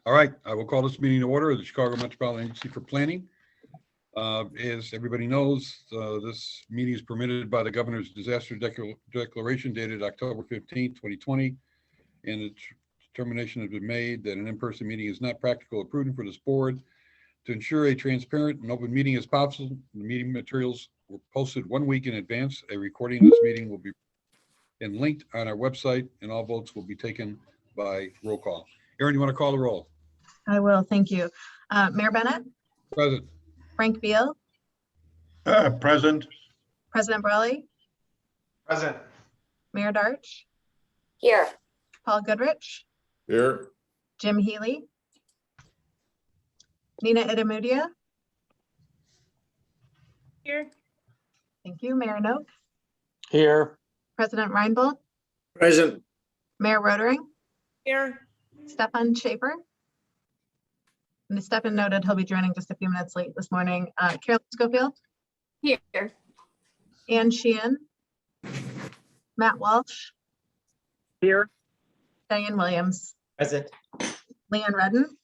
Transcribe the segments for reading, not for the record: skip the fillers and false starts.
All right, I will call this meeting to order of the Chicago Metropolitan Agency for Planning. As everybody knows, this meeting is permitted by the Governor's Disaster Declaration dated October 15th, 2020. And the determination has been made that an in-person meeting is not practical or prudent for this board. To ensure a transparent and open meeting as possible, the meeting materials were posted 1 week in advance. A recording of this meeting will be linked on our website, and all votes will be taken by roll call. Erin, you want to call the roll? I will, thank you. Mayor Bennett? Present. Frank Beal? Present. President Brawley? Present. Mayor Darch? Here. Paul Goodrich? Here. Jim Healy? Nina Itamudia? Here. Thank you. Mayor Noak? Here. President Reinbold? Present. Mayor Rotering? Here. Stefan Schaefer? And Stefan noted he'll be joining just a few minutes late this morning. Carolyn Schofield? Here. Ann Sheehan? Matt Walsh? Here. Diane Williams? Present. Leanne Redden?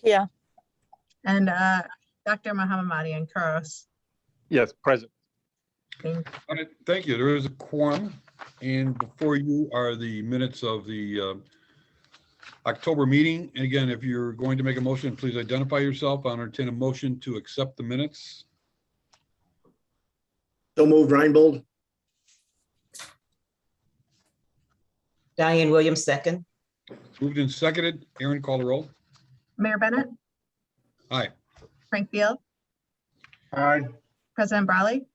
Here. And Dr. Mohammadi and Kuros. Yes, present. All right, thank you. There is a quorum, and before you are the minutes of the October meeting. And again, if you're going to make a motion, please identify yourself. I'll entertain a motion to accept the minutes. So moved, Reinbold. Diane Williams, second. Moved and seconded. Aaron, call the roll. Mayor Bennett? Aye. Frank Beal? Aye. President Brawley?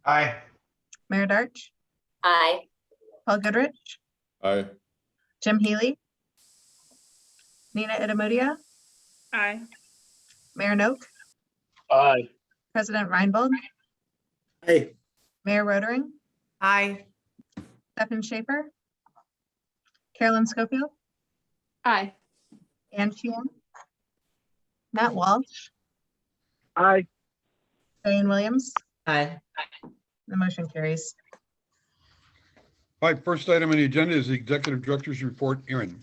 Aye. Mayor Darch? Aye. Paul Goodrich? Aye. Jim Healy? Nina Itamudia? Aye. Mayor Noak? Aye. President Reinbold? Aye. Mayor Rotering? Aye. Stefan Schaefer? Carolyn Schofield? Aye. Ann Sheehan? Matt Walsh? Aye. Diane Williams? Aye. The motion carries. All right, first item on the agenda is the Executive Director's Report. Aaron.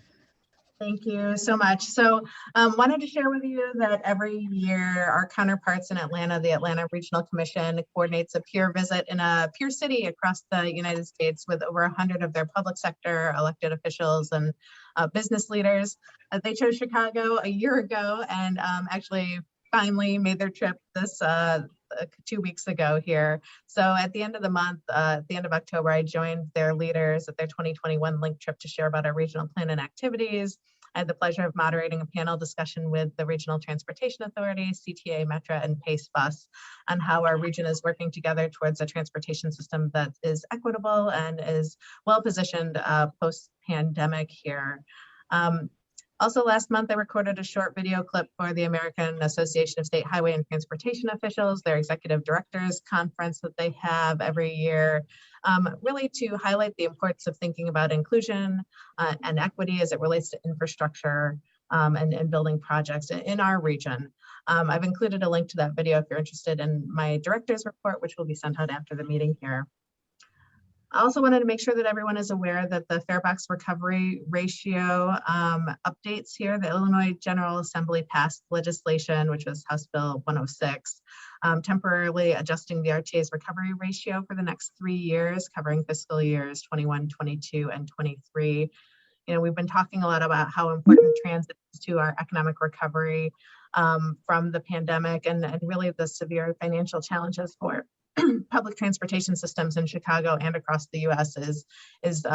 Thank you so much. So wanted to share with you that every year our counterparts in Atlanta, the Atlanta Regional Commission, coordinates a peer visit in a peer city across the United States with over 100 of their public sector elected officials and business leaders. They chose Chicago a year ago and actually finally made their trip this 2 weeks ago here. So at the end of the month, at the end of October, I joined their leaders at their 2021 link trip to share about our regional plan and activities. I had the pleasure of moderating a panel discussion with the Regional Transportation Authority, CTA, Metra, and Pace Bus on how our region is working together towards a transportation system that is equitable and is well-positioned post-pandemic here. Also last month, I recorded a short video clip for the American Association of State Highway and Transportation Officials, their executive directors conference that they have every year, really to highlight the importance of thinking about inclusion and equity as it relates to infrastructure and building projects in our region. I've included a link to that video if you're interested in my director's report, which will be sent out after the meeting here. I also wanted to make sure that everyone is aware that the Farebox recovery ratio updates here. The Illinois General Assembly passed legislation, which was House Bill 106, temporarily adjusting the RTA's recovery ratio for the next 3 years, covering fiscal years 21, 22, and 23. You know, we've been talking a lot about how important transit is to our economic recovery from the pandemic and really the severe financial challenges for public transportation systems in Chicago and across the U.S. is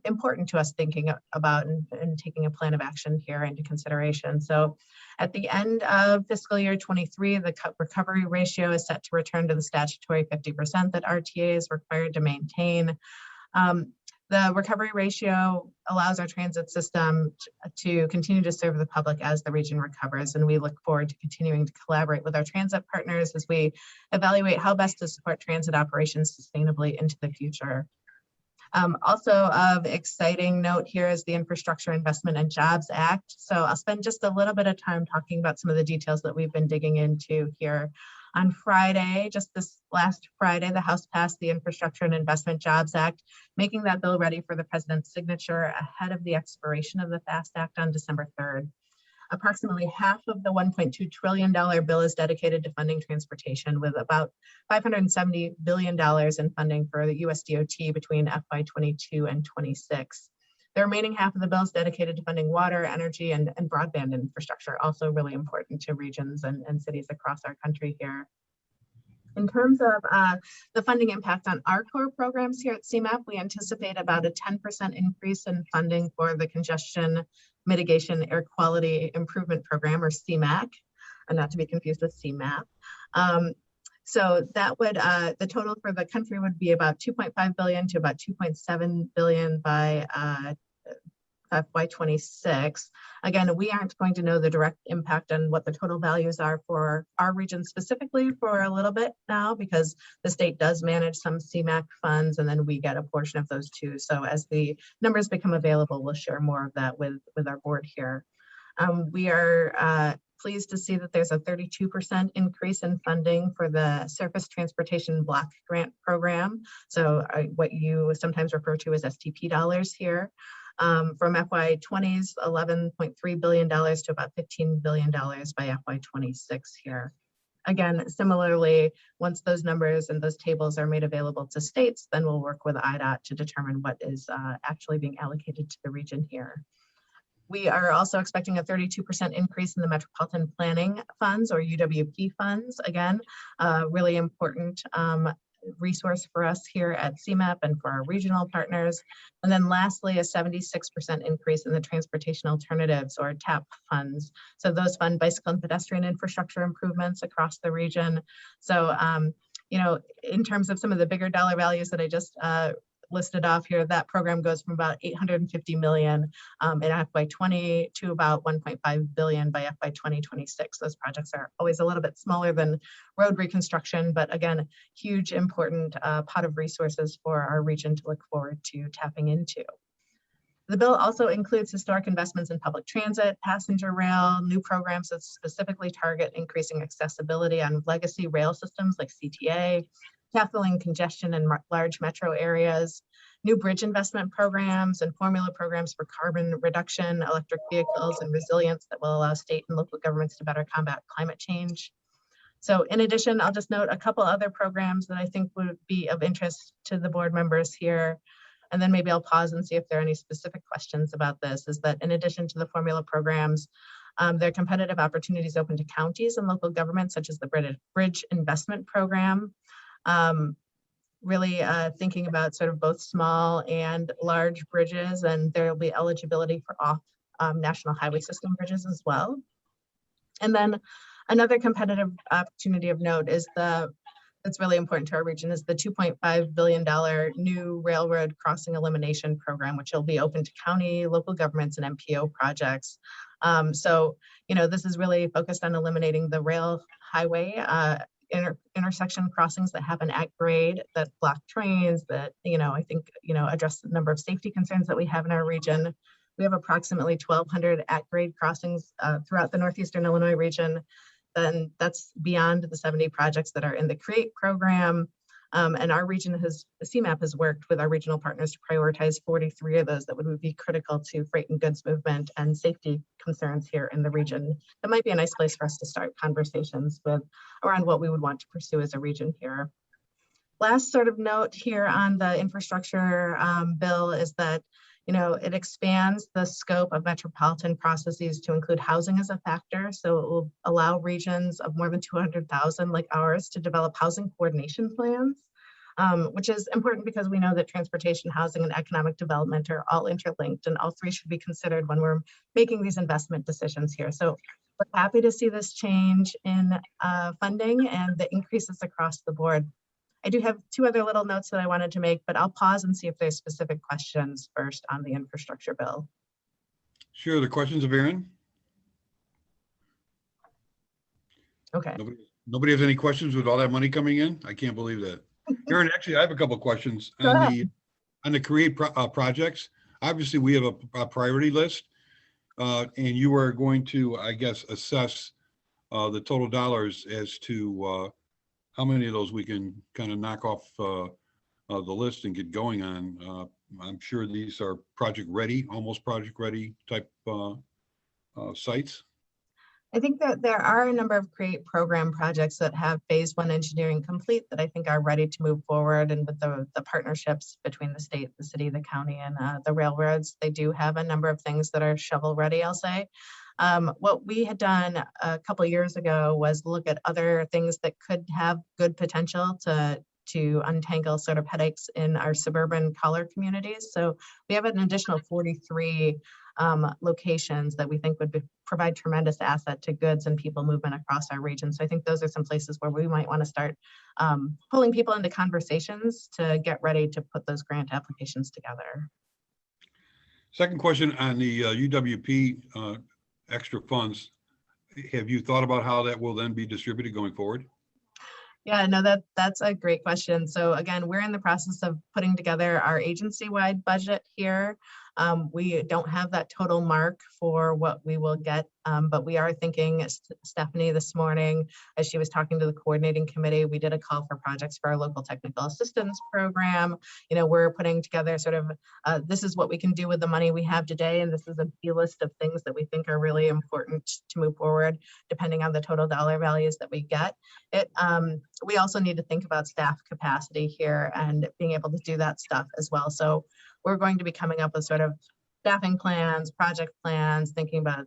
important to us thinking about and taking a plan of action here into consideration. So at the end of fiscal year 23, the recovery ratio is set to return to the statutory 50% that RTA is required to maintain. The recovery ratio allows our transit system to continue to serve the public as the region recovers, and we look forward to continuing to collaborate with our transit partners as we evaluate how best to support transit operations sustainably into the future. Also of exciting note here is the Infrastructure Investment and Jobs Act. So I'll spend just a little bit of time talking about some of the details that we've been digging into here. On Friday, just this last Friday, the House passed the Infrastructure and Investment Jobs Act, making that bill ready for the president's signature ahead of the expiration of the FAST Act on December 3rd. Approximately half of the $1.2 trillion bill is dedicated to funding transportation, with about $570 billion in funding for the US DOT between FY22 and 26. The remaining half of the bill is dedicated to funding water, energy, and broadband infrastructure, also really important to regions and cities across our country here. In terms of the funding impact on our core programs here at CMAP, we anticipate about a 10% increase in funding for the Congestion Mitigation Air Quality Improvement Program, or CMAQ, and not to be confused with CMAP. So that would, the total for the country would be about 2.5 billion to about 2.7 billion by FY26. Again, we aren't going to know the direct impact on what the total values are for our region specifically for a little bit now, because the state does manage some CMAQ funds, and then we get a portion of those too. So as the numbers become available, we'll share more of that with our board here. We are pleased to see that there's a 32% increase in funding for the Surface Transportation Block Grant Program. So what you sometimes refer to as STP dollars here. From FY20's $11.3 billion to about $15 billion by FY26 here. Again, similarly, once those numbers and those tables are made available to states, then we'll work with IDOT to determine what is actually being allocated to the region here. We are also expecting a 32% increase in the Metropolitan Planning Funds, or UWP funds. Again, really important resource for us here at CMAP and for our regional partners. And then lastly, a 76% increase in the Transportation Alternatives, or TAP funds. So those fund bicycle and pedestrian infrastructure improvements across the region. So, you know, in terms of some of the bigger dollar values that I just listed off here, that program goes from about 850 million in FY20 to about 1.5 billion by FY2026. Those projects are always a little bit smaller than road reconstruction, but again, huge, important pot of resources for our region to look forward to tapping into. The bill also includes historic investments in public transit, passenger rail, new programs that specifically target increasing accessibility on legacy rail systems like CTA, tackling congestion in large metro areas, new bridge investment programs, and formula programs for carbon reduction, electric vehicles, and resilience that will allow state and local governments to better combat climate change. So in addition, I'll just note a couple other programs that I think would be of interest to the board members here. And then maybe I'll pause and see if there are any specific questions about this, is that in addition to the formula programs, there are competitive opportunities open to counties and local governments, such as the Bridge Investment Program. Really thinking about sort of both small and large bridges, and there will be eligibility for off national highway system bridges as well. And then another competitive opportunity of note is that's really important to our region is the $2.5 billion new railroad crossing elimination program, which will be open to county, local governments, and MPO projects. So, you know, this is really focused on eliminating the rail highway intersection crossings that happen at grade, that block trains, that, you know, I think, you know, address the number of safety concerns that we have in our region. We have approximately 1,200 at grade crossings throughout the Northeastern Illinois region. Then that's beyond the 70 projects that are in the CREATE program. And our region CMAP has worked with our regional partners to prioritize 43 of those that would be critical to freight and goods movement and safety concerns here in the region. That might be a nice place for us to start conversations with around what we would want to pursue as a region here. Last sort of note here on the infrastructure bill is that, you know, it expands the scope of metropolitan processes to include housing as a factor. So it will allow regions of more than 200,000 like ours to develop housing coordination plans, which is important because we know that transportation, housing, and economic development are all interlinked, and all three should be considered when we're making these investment decisions here. So we're happy to see this change in funding and the increases across the board. I do have two other little notes that I wanted to make, but I'll pause and see if there's specific questions first on the infrastructure bill. Sure, the questions of Aaron? Okay. Nobody has any questions with all that money coming in? I can't believe that. Aaron, actually, I have a couple of questions on the CREATE projects. Obviously, we have a priority list, and you are going to, I guess, assess the total dollars as to how many of those we can kind of knock off the list and get going on. I'm sure these are project ready, almost project ready type sites. I think that there are a number of CREATE program projects that have phase 1 engineering complete that I think are ready to move forward. And with the partnerships between the state, the city, the county, and the railroads, they do have a number of things that are shovel ready, I'll say. What we had done a couple of years ago was look at other things that could have good potential to untangle sort of headaches in our suburban collar communities. So we have an additional 43 locations that we think would provide tremendous asset to goods and people movement across our region. So I think those are some places where we might want to start pulling people into conversations to get ready to put those grant applications together. Second question on the UWP extra funds. Have you thought about how that will then be distributed going forward? Yeah, no, that's a great question. So again, we're in the process of putting together our agency-wide budget here. We don't have that total mark for what we will get, but we are thinking, Stephanie this morning, as she was talking to the coordinating committee, we did a call for projects for our local technical assistance program. You know, we're putting together sort of, this is what we can do with the money we have today. And this is a list of things that we think are really important to move forward, depending on the total dollar values that we get. We also need to think about staff capacity here and being able to do that stuff as well. So we're going to be coming up with sort of staffing plans, project plans, thinking about,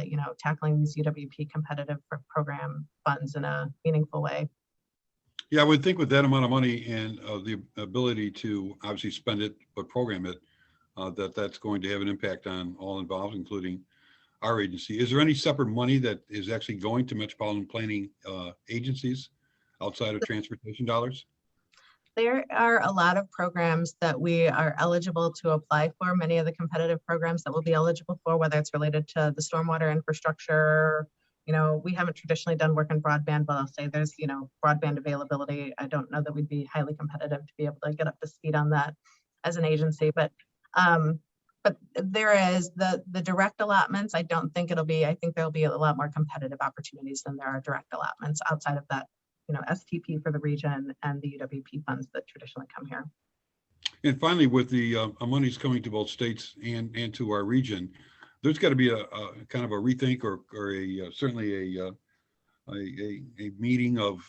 you know, tackling these UWP competitive program funds in a meaningful way. Yeah, I would think with that amount of money and the ability to obviously spend it, but program it, that's going to have an impact on all involved, including our agency. Is there any separate money that is actually going to metropolitan planning agencies outside of transportation dollars? There are a lot of programs that we are eligible to apply for. Many of the competitive programs that we'll be eligible for, whether it's related to the stormwater infrastructure. You know, we haven't traditionally done work in broadband, but I'll say there's, you know, broadband availability. I don't know that we'd be highly competitive to be able to get up to speed on that as an agency, but there is the direct allotments. I don't think it'll be, I think there'll be a lot more competitive opportunities than there are direct allotments outside of that, you know, STP for the region and the UWP funds that traditionally come here. And finally, with the monies coming to both states and to our region, there's got to be a kind of a rethink or certainly a meeting of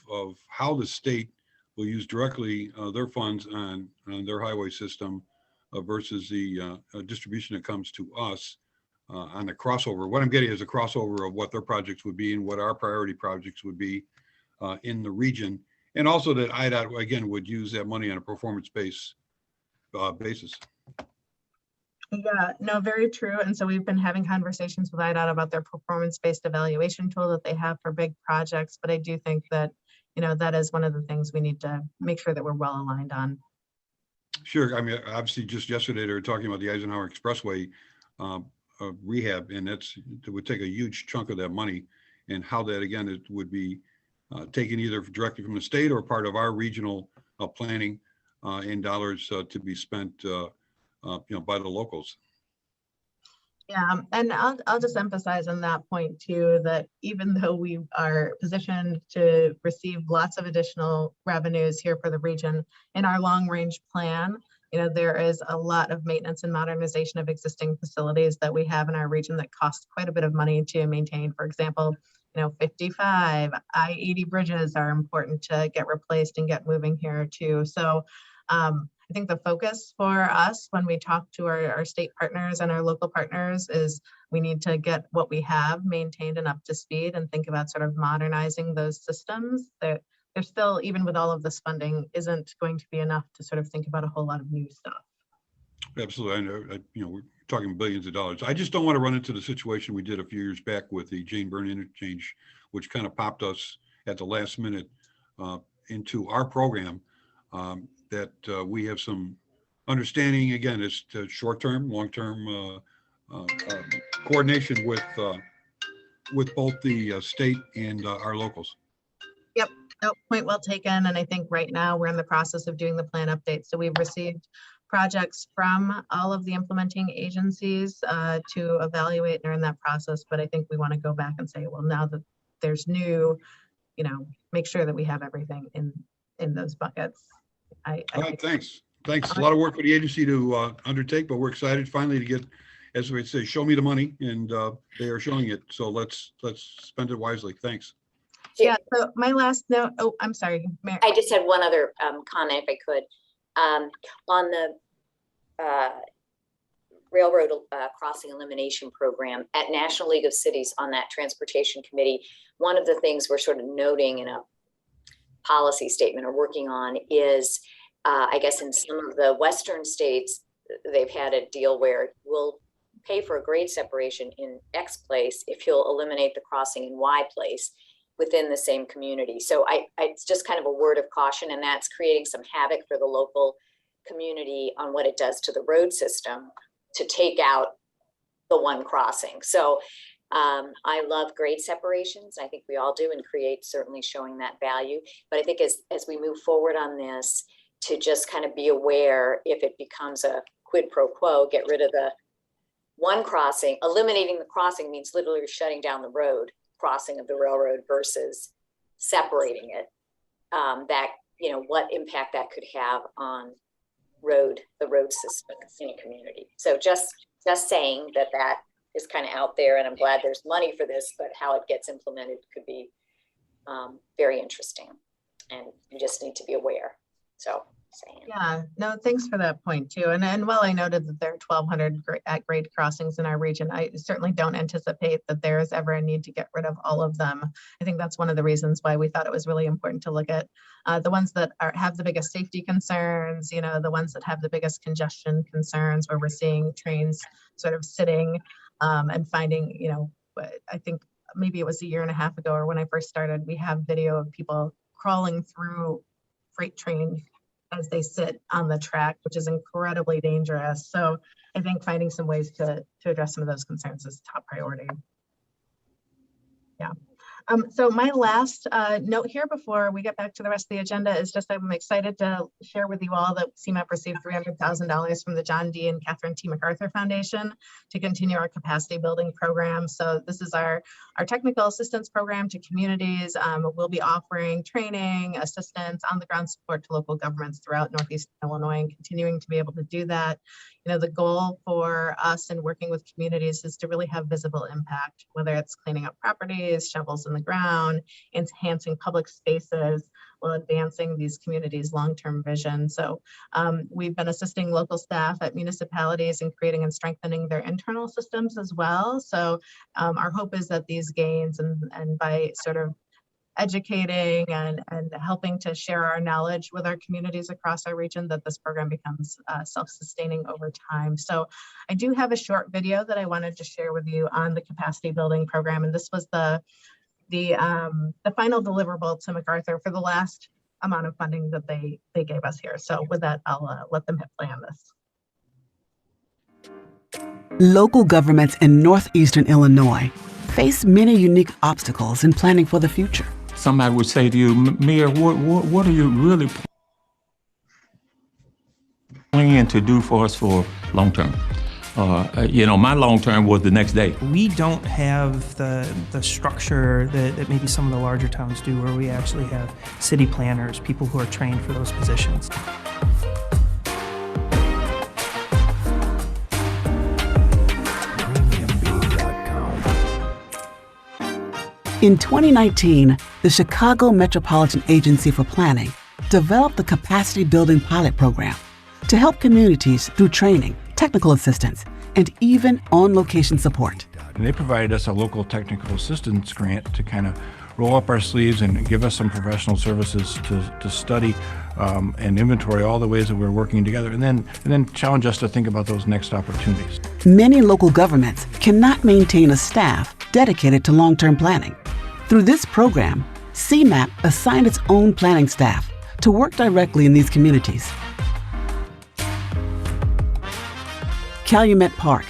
how the state will use directly their funds on their highway system versus the distribution that comes to us on the crossover. What I'm getting is a crossover of what their projects would be and what our priority projects would be in the region, and also that IDOT again would use that money on a performance-based basis. Yeah, no, very true. And so we've been having conversations with IDOT about their performance-based evaluation tool that they have for big projects. But I do think that, you know, that is one of the things we need to make sure that we're well aligned on. Sure. I mean, obviously, just yesterday they were talking about the Eisenhower Expressway rehab, and it would take a huge chunk of that money, and how that again it would be taken either directly from the state or part of our regional planning and dollars to be spent, you know, by the locals. Yeah, and I'll just emphasize on that point too, that even though we are positioned to receive lots of additional revenues here for the region, in our long range plan, you know, there is a lot of maintenance and modernization of existing facilities that we have in our region that cost quite a bit of money to maintain. For example, you know, 55 I-80 bridges are important to get replaced and get moving here too. So I think the focus for us when we talk to our state partners and our local partners is we need to get what we have maintained and up to speed and think about sort of modernizing those systems. There's still, even with all of this funding, isn't going to be enough to sort of think about a whole lot of new stuff. Absolutely. I know, you know, we're talking billions of dollars. I just don't want to run into the situation we did a few years back with the Jane Byrne interchange, which kind of popped us at the last minute into our program. That we have some understanding, again, as to short-term, long-term coordination with both the state and our locals. Yep, no, point well taken. And I think right now we're in the process of doing the plan update. So we've received projects from all of the implementing agencies to evaluate, and are in that process. But I think we want to go back and say, well, now that there's new make sure that we have everything in those buckets. I All right, think thanks. Thanks. A lot of work for the agency to undertake, but we're excited finally to get, as we say, show me the money, and they are showing it. So let's spend it wisely. Thanks. Yeah, so my last note, oh, I'm sorry, Mary. I just had one other comment, if I could. On the railroad crossing elimination program at National League of Cities on that transportation committee, one of the things we're sort of noting in a policy statement or working on is, I guess in some of the Western states, they've had a deal where we'll pay for a grade separation in X place if you'll eliminate the crossing in Y place within the same community. So it's just kind of a word of caution, and that's creating some havoc for the local community on what it does to the road system to take out the one crossing. So I love grade separations. I think we all do, and create certainly showing that value. But I think as we move forward on this, to just kind of be aware if it becomes a quid pro quo, get rid of the one crossing. Eliminating the crossing means literally shutting down the road crossing of the railroad versus separating it. That, what impact that could have on the road system in a community. So just saying that is kind of out there, and I'm glad there's money for this, but how it gets implemented could be very interesting, and you just need to be aware. So saying. Yeah, no, thanks for that point too. And while I noted that there are 1,200 at-grade crossings in our region, I certainly don't anticipate that there is ever a need to get rid of all of them. I think that's one of the reasons why we thought it was really important to look at the ones that have the biggest safety concerns, the ones that have the biggest congestion concerns, where we're seeing trains sort of sitting and finding, I think maybe it was a year and a half ago, or when I first started, we have video of people crawling through freight trains as they sit on the track, which is incredibly dangerous. So I think finding some ways to address some of those concerns is top priority. Yeah. So my last note here before we get back to the rest of the agenda is just I'm excited to share with you all that CMAP received $300,000 from the John D. and Catherine T. MacArthur Foundation to continue our capacity building program. So this is our technical assistance program to communities. We'll be offering training, assistance, on-the-ground support to local governments throughout Northeast Illinois, and continuing to be able to do that. The goal for us in working with communities is to really have visible impact, whether it's cleaning up properties, shovels in the ground, enhancing public spaces, while advancing these communities' long-term vision. So we've been assisting local staff at municipalities in creating and strengthening their internal systems as well. So our hope is that these gains and by sort of educating and helping to share our knowledge with our communities across our region, that this program becomes self-sustaining over time. So I do have a short video that I wanted to share with you on the capacity building program, and this was the final deliverable to MacArthur for the last amount of funding that they gave us here. So with that, I'll let them hit play on this. Local governments in northeastern Illinois face many unique obstacles in planning for the future. Somebody would say to you, Mayor, what are you really planning to do for us for long term? My long term was the next day. We don't have the structure that maybe some of the larger towns do, where we actually have city planners, people who are trained for those positions. In 2019, the Chicago Metropolitan Agency for Planning developed the Capacity Building Pilot Program to help communities through training, technical assistance, and even on-location support. And they provided us a local technical assistance grant to kind of roll up our sleeves and give us some professional services to study and inventory all the ways that we're working together, and then challenge us to think about those next opportunities. Many local governments cannot maintain a staff dedicated to long-term planning. Through this program, CMAP assigned its own planning staff to work directly in these communities. Calumet Park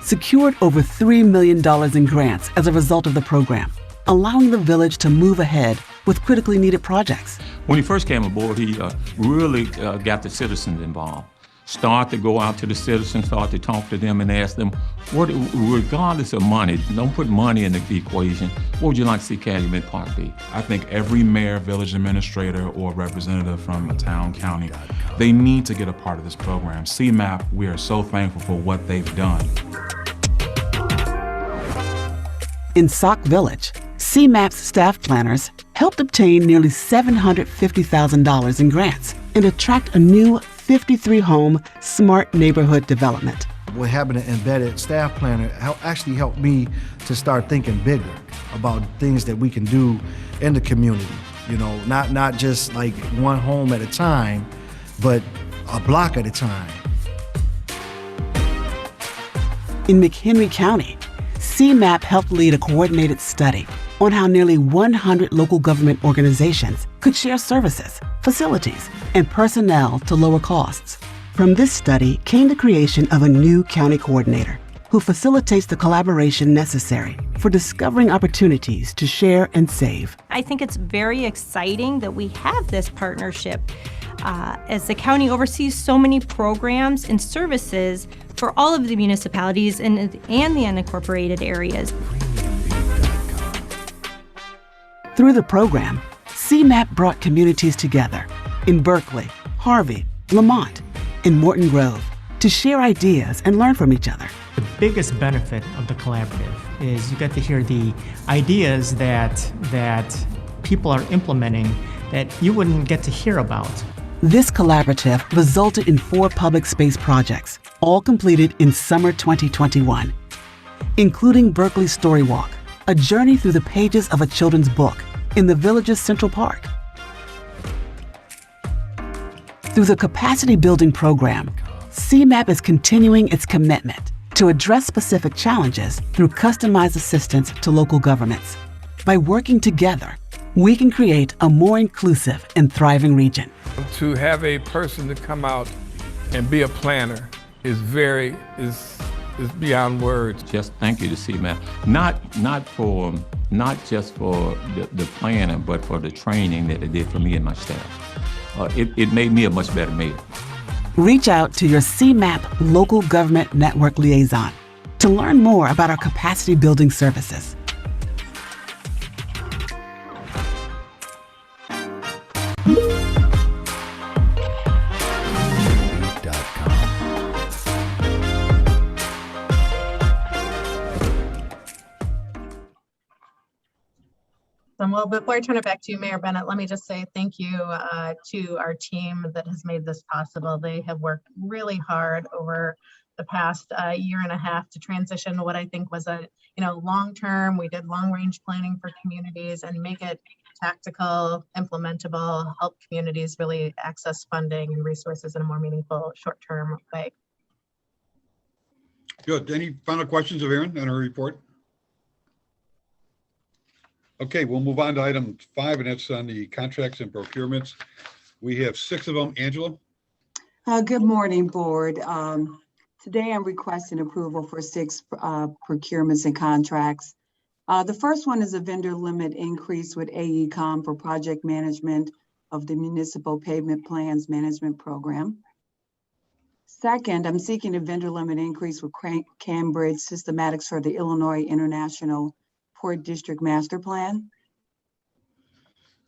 secured over $3 million in grants as a result of the program, allowing the village to move ahead with critically needed projects. When he first came aboard, he really got the citizens involved. start to go out to the citizens, start to talk to them and ask them, regardless of money, don't put money in the equation, what would you like to see Calumet Park be? I think every mayor, village administrator, or representative from a town, county, they need to get a part of this program. CMAP, we are so thankful for what they've done. In Sauk Village, CMAP's staff planners helped obtain nearly $750,000 in grants and attract a new 53-home smart neighborhood development. What having an embedded staff planner actually helped me to start thinking bigger about things that we can do in the community. You know, not just like one home at a time, but a block at a time. In McHenry County, CMAP helped lead a coordinated study on how nearly 100 local government organizations could share services, facilities, and personnel to lower costs. From this study came the creation of a new county coordinator who facilitates the collaboration necessary for discovering opportunities to share and save. I think it's very exciting that we have this partnership as the county oversees so many programs and services for all of the municipalities and the unincorporated areas. Through the program, CMAP brought communities together in Berkeley, Harvey, Lamont, and Morton Grove to share ideas and learn from each other. The biggest benefit of the collaborative is you get to hear the ideas that people are implementing that you wouldn't get to hear about. This collaborative resulted in 4 public space projects, all completed in summer 2021, including Berkeley Story Walk, a journey through the pages of a children's book in the village's Central Park. Through the capacity building program, CMAP is continuing its commitment to address specific challenges through customized assistance to local governments. By working together, we can create a more inclusive and thriving region. To have a person to come out and be a planner is beyond words. Just thank you to CMAP, not just for the planning, but for the training that it did for me and my staff. It made me a much better mayor. Reach out to your CMAP Local Government Network liaison to learn more about our capacity building services. Well, before I turn it back to you, Mayor Bennett, let me just say thank you to our team that has made this possible. They have worked really hard over the past year and a half to transition what I think was a long-term. We did long-range planning for communities and make it tactical, implementable, help communities really access funding and resources in a more meaningful short-term way. Good. Any final questions of Erin on her report? Okay, we'll move on to item 5, and that's on the contracts and procurements. We have 6 of them. Angela? Good morning, board. Today I'm requesting approval for 6 procurements and contracts. The first one is a vendor limit increase with AECom for project management of the Municipal Pavement Plans Management Program. Second, I'm seeking a vendor limit increase with Cambridge Systematics for the Illinois International Port District Master Plan.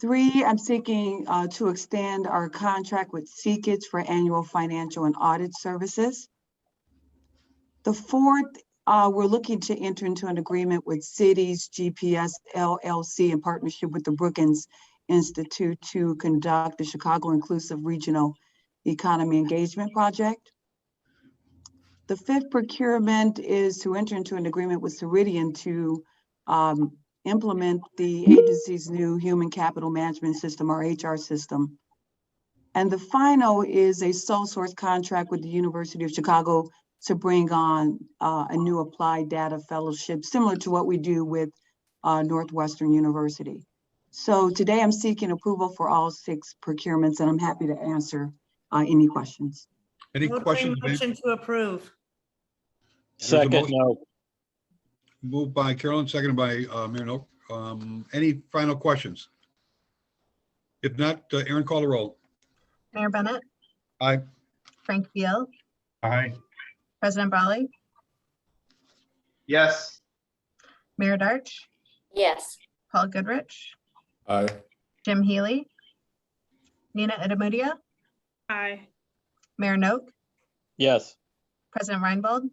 3, I'm seeking to extend our contract with Seekits for annual financial and audit services. The 4th, we're looking to enter into an agreement with Cities GPS LLC in partnership with the Brookings Institute to conduct the Chicago Inclusive Regional Economy Engagement Project. The 5th procurement is to enter into an agreement with Ceridian to implement the agency's new human capital management system, or HR system. And the final is a sole source contract with the University of Chicago to bring on a new applied data fellowship, similar to what we do with Northwestern University. So today I'm seeking approval for all 6 procurements, and I'm happy to answer any questions. Any questions? Motion to approve. Second, no. Moved by Carolyn, seconded by Mayor Noak. Any final questions? If not, Erin, call the roll. Mayor Bennett, Aye. Frank Beal, Aye. President Brawley, Yes. Mayor Darch, Yes. Paul Goodrich, Aye. Jim Healy, Nina Adamudia, Aye. Mayor Noak, Yes. President Reinbold.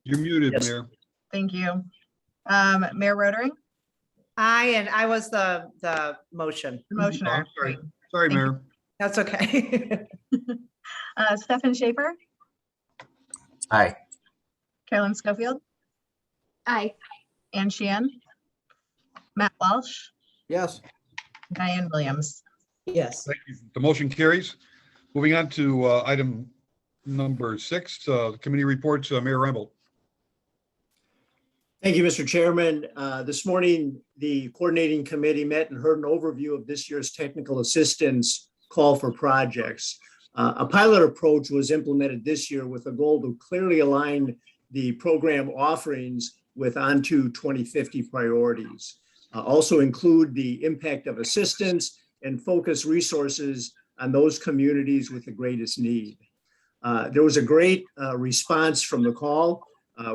You're muted, Yes. Mayor. Thank you. Mayor Rotary, Aye, and I was the motion. the motioner. Oh, sorry. Great. Sorry, Thank you. Mayor. That's okay. Stefan Schaefer, Aye. Carolyn Schofield, Aye. Ann Sheehan, Matt Walsh, Yes. Diane Williams. Yes. Thank you. The motion carries. Moving on to item number 6, committee reports, Mayor Reinbold. Thank you, Mr. Chairman. This morning, the coordinating committee met and heard an overview of this year's technical assistance call for projects. A pilot approach was implemented this year with a goal to clearly align the program offerings with Onto 2050 priorities. Also include the impact of assistance and focus resources on those communities with the greatest need. There was a great response from the call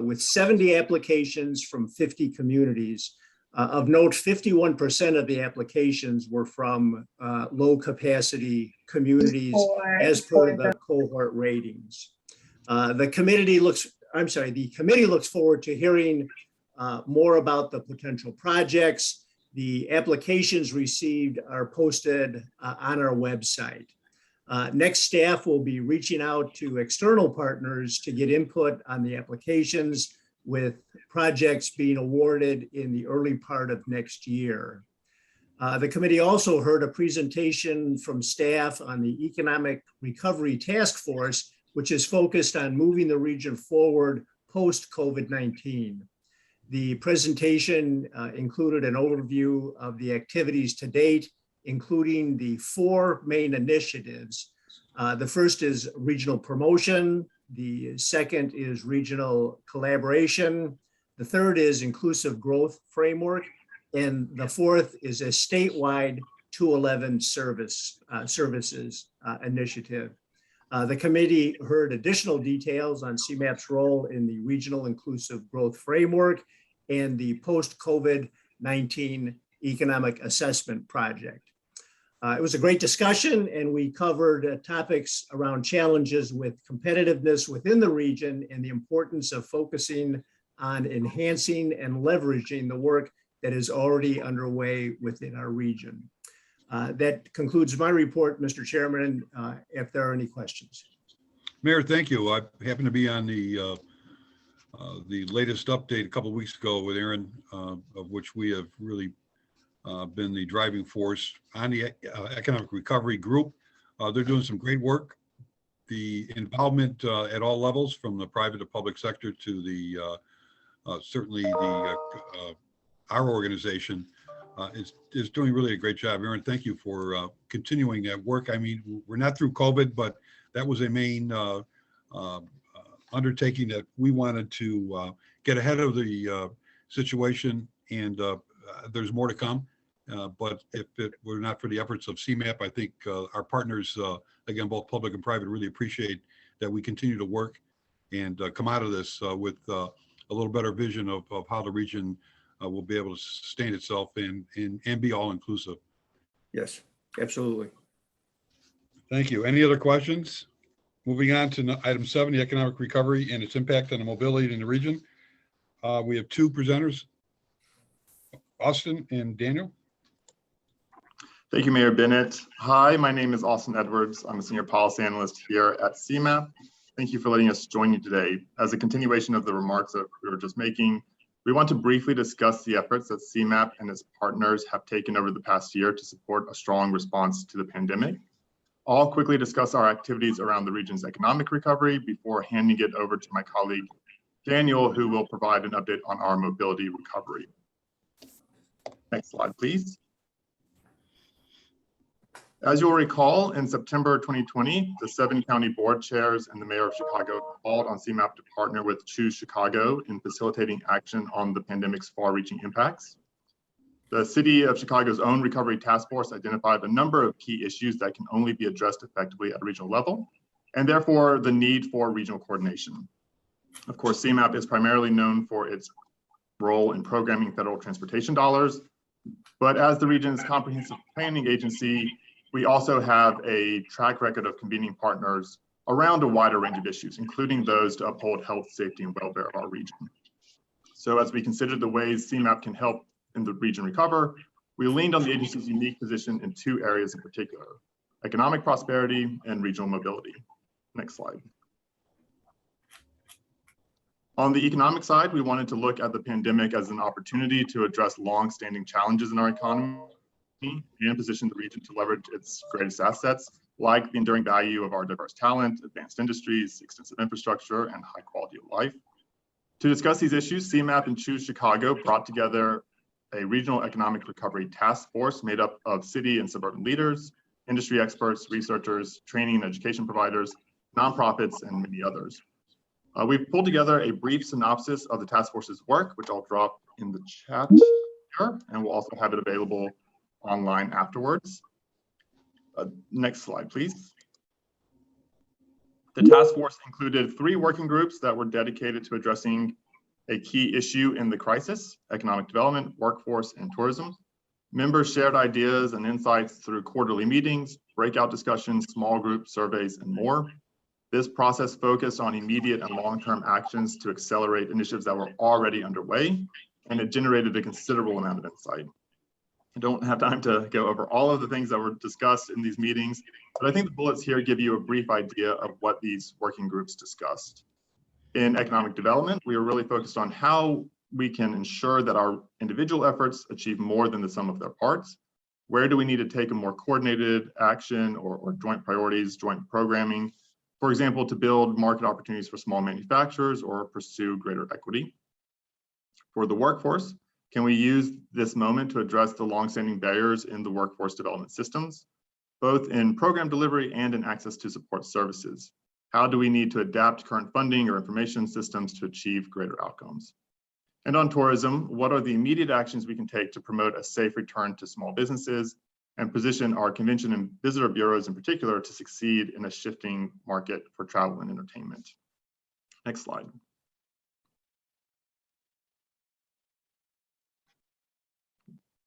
with 70 applications from 50 communities. Of note, 51% of the applications were from low capacity communities as per the cohort ratings. The committee looks forward to hearing more about the potential projects. The applications received are posted on our website. Next, staff will be reaching out to external partners to get input on the applications, with projects being awarded in the early part of next year. The committee also heard a presentation from staff on the Economic Recovery Task Force, which is focused on moving the region forward post-COVID-19. The presentation included an overview of the activities to date, including the 4 main initiatives. The first is regional promotion. The second is regional collaboration. The third is inclusive growth framework. And the fourth is a statewide 211 services initiative. The committee heard additional details on CMAP's role in the regional inclusive growth framework and the post-COVID-19 economic assessment project. It was a great discussion, and we covered topics around challenges with competitiveness within the region and the importance of focusing on enhancing and leveraging the work that is already underway within our region. That concludes my report, Mr. Chairman, if there are any questions. Mayor, thank you. I happened to be on the latest update a couple of weeks ago with Aaron, of which we have really been the driving force on the economic recovery group. They're doing some great work. The involvement at all levels, from the private to public sector to the certainly the our organization is doing really a great job. Aaron, thank you for continuing that work. I mean, we're not through COVID, but that was a main undertaking that we wanted to get ahead of the situation, and there's more to come. But if it were not for the efforts of CMAP, I think our partners, again, both public and private, really appreciate that we continue to work and come out of this with a little better vision of how the region will be able to sustain itself and be all inclusive. Yes, absolutely. Thank you. Any other questions? Moving on to item 7, the economic recovery and its impact on the mobility in the region. We have 2 presenters, Austin and Daniel. Thank you, Mayor Bennett. Hi, my name is Austin Edwards. I'm a senior policy analyst here at CMAP. Thank you for letting us join you today. As a continuation of the remarks that we were just making, we want to briefly discuss the efforts that CMAP and its partners have taken over the past year to support a strong response to the pandemic. I'll quickly discuss our activities around the region's economic recovery before handing it over to my colleague, Daniel, who will provide an update on our mobility recovery. Next slide, please. As you'll recall, in September 2020, the 7 county board chairs and the mayor of Chicago called on CMAP to partner with Choose Chicago in facilitating action on the pandemic's far-reaching impacts. The City of Chicago's own Recovery Task Force identified a number of key issues that can only be addressed effectively at a regional level, and therefore the need for regional coordination. Of course, CMAP is primarily known for its role in programming federal transportation dollars, but as the region's comprehensive planning agency, we also have a track record of convening partners around a wider range of issues, including those to uphold health, safety, and welfare of our region. So as we consider the ways CMAP can help in the region recover, we leaned on the agency's unique position in two areas in particular: economic prosperity and regional mobility. Next slide. On the economic side, we wanted to look at the pandemic as an opportunity to address long-standing challenges in our economy and position the region to leverage its greatest assets, like the enduring value of our diverse talent, advanced industries, extensive infrastructure, and high quality of life. To discuss these issues, CMAP and Choose Chicago brought together a regional economic recovery task force made up of city and suburban leaders, industry experts, researchers, training and education providers, nonprofits, and many others. We've pulled together a brief synopsis of the task force's work, which I'll drop in the chat here, and we'll also have it available online afterwards. Next slide, please. The task force included 3 working groups that were dedicated to addressing a key issue in the crisis: economic development, workforce, and tourism. Members shared ideas and insights through quarterly meetings, breakout discussions, small group surveys, and more. This process focused on immediate and long-term actions to accelerate initiatives that were already underway, and it generated a considerable amount of insight. I don't have time to go over all of the things that were discussed in these meetings, but I think the bullets here give you a brief idea of what these working groups discussed. In economic development, we were really focused on how we can ensure that our individual efforts achieve more than the sum of their parts. Where do we need to take a more coordinated action or joint priorities, joint programming, for example, to build market opportunities for small manufacturers or pursue greater equity? For the workforce, can we use this moment to address the longstanding barriers in the workforce development systems, both in program delivery and in access to support services? How do we need to adapt current funding or information systems to achieve greater outcomes? And on tourism, what are the immediate actions we can take to promote a safe return to small businesses and position our convention and visitor bureaus in particular to succeed in a shifting market for travel and entertainment? Next slide.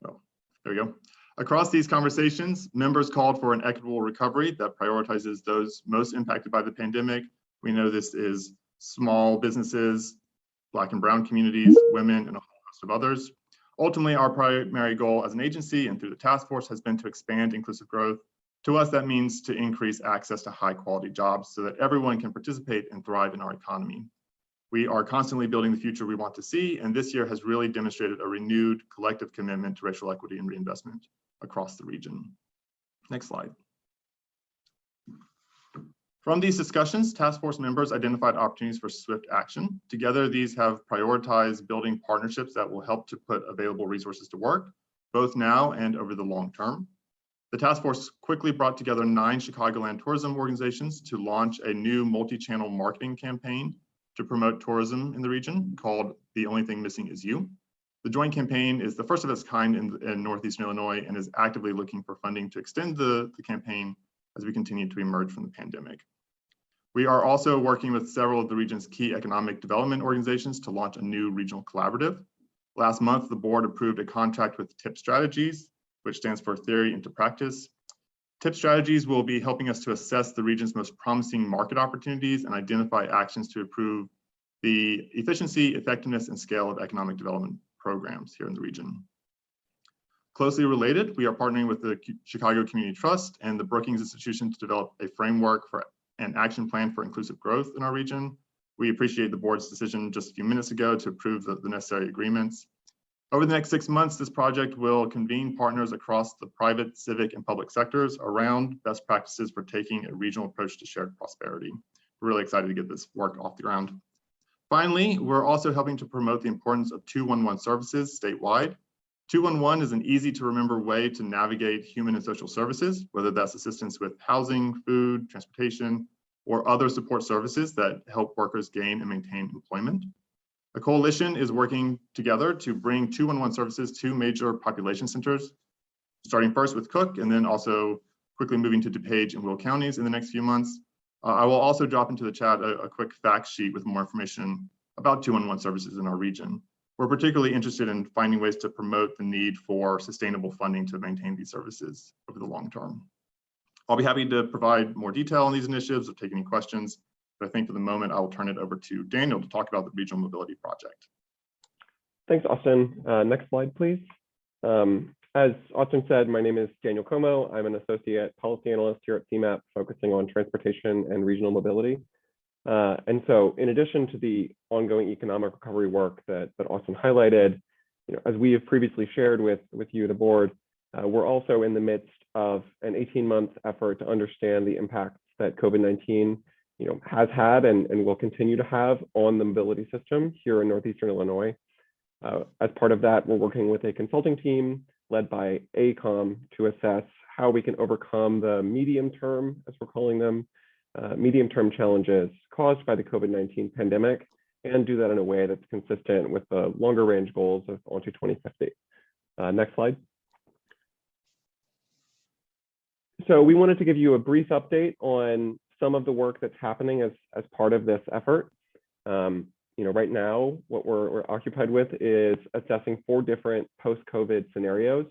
Oh, there we go. Across these conversations, members called for an equitable recovery that prioritizes those most impacted by the pandemic. We know this is small businesses, Black and brown communities, women, and a whole host of others. Ultimately, our primary goal as an agency and through the task force has been to expand inclusive growth. To us, that means to increase access to high quality jobs so that everyone can participate and thrive in our economy. We are constantly building the future we want to see, and this year has really demonstrated a renewed collective commitment to racial equity and reinvestment across the region. Next slide. From these discussions, task force members identified opportunities for swift action. Together, these have prioritized building partnerships that will help to put available resources to work, both now and over the long term. The task force quickly brought together 9 Chicagoland tourism organizations to launch a new multi-channel marketing campaign to promote tourism in the region called The Only Thing Missing Is You. The joint campaign is the first of its kind in Northeastern Illinois and is actively looking for funding to extend the campaign as we continue to emerge from the pandemic. We are also working with several of the region's key economic development organizations to launch a new regional collaborative. Last month, the board approved a contract with TIP Strategies, which stands for Theory into Practice. TIP Strategies will be helping us to assess the region's most promising market opportunities and identify actions to improve the efficiency, effectiveness, and scale of economic development programs here in the region. Closely related, we are partnering with the Chicago Community Trust and the Brookings Institution to develop a framework for an action plan for inclusive growth in our region. We appreciate the board's decision just a few minutes ago to approve the necessary agreements. Over the next 6 months, this project will convene partners across the private, civic, and public sectors around best practices for taking a regional approach to shared prosperity. We're really excited to get this work off the ground. Finally, we're also helping to promote the importance of 211 services statewide. 211 is an easy to remember way to navigate human and social services, whether that's assistance with housing, food, transportation, or other support services that help workers gain and maintain employment. The coalition is working together to bring 211 services to major population centers, starting first with Cook and then also quickly moving to DuPage and Will counties in the next few months. I will also drop into the chat a quick fact sheet with more information about 211 services in our region. We're particularly interested in finding ways to promote the need for sustainable funding to maintain these services over the long term. I'll be happy to provide more detail on these initiatives or take any questions, but I think for the moment, I will turn it over to Daniel to talk about the Regional Mobility Project. Thanks, Austin. Next slide, please. As Austin said, my name is Daniel Como. I'm an associate policy analyst here at CMAP, focusing on transportation and regional mobility. And so in addition to the ongoing economic recovery work that Austin highlighted, as we have previously shared with you, the board, we're also in the midst of an 18-month effort to understand the impacts that COVID-19 has had and will continue to have on the mobility system here in Northeastern Illinois. As part of that, we're working with a consulting team led by AECOM to assess how we can overcome the medium term, as we're calling them, medium-term challenges caused by the COVID-19 pandemic, and do that in a way that's consistent with the longer range goals of ONTO 2050. Next slide. So we wanted to give you a brief update on some of the work that's happening as part of this effort. Right now, what we're occupied with is assessing 4 different post-COVID scenarios,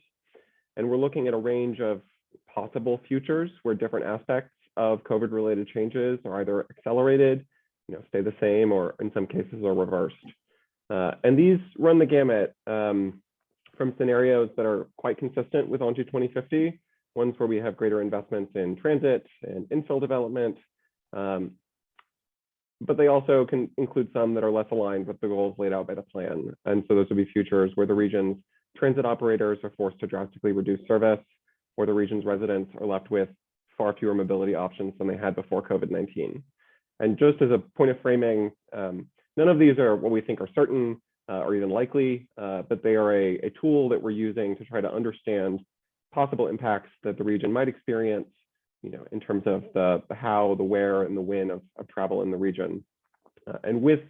and we're looking at a range of possible futures where different aspects of COVID-related changes are either accelerated, stay the same, or in some cases are reversed. And these run the gamut from scenarios that are quite consistent with ONTO 2050, ones where we have greater investments in transit and infill development, but they also can include some that are less aligned with the goals laid out by the plan. And so those would be futures where the region's transit operators are forced to drastically reduce service, or the region's residents are left with far fewer mobility options than they had before COVID-19. And just as a point of framing, none of these are what we think are certain or even likely, but they are a tool that we're using to try to understand possible impacts that the region might experience, in terms of the how, the where, and the when of travel in the region. And with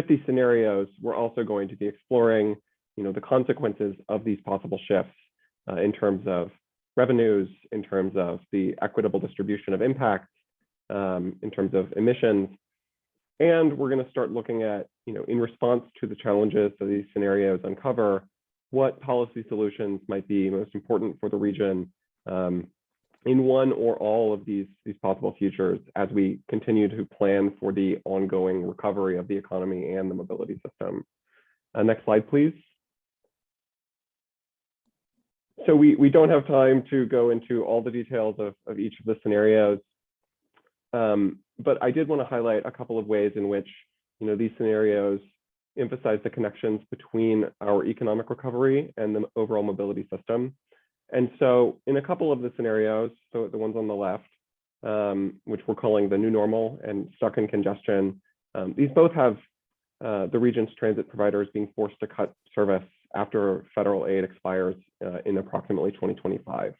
these scenarios, we're also going to be exploring, the consequences of these possible shifts in terms of revenues, in terms of the equitable distribution of impacts, in terms of emissions. And we're going to start looking at, in response to the challenges that these scenarios uncover, what policy solutions might be most important for the region in one or all of these possible futures as we continue to plan for the ongoing recovery of the economy and the mobility system. Next slide, please. So we don't have time to go into all the details of each of the scenarios, but I did want to highlight a couple of ways in which these scenarios emphasize the connections between our economic recovery and the overall mobility system. And so in a couple of the scenarios, so the ones on the left, which we're calling the new normal and stuck in congestion, these both have the region's transit providers being forced to cut service after federal aid expires in approximately 2025.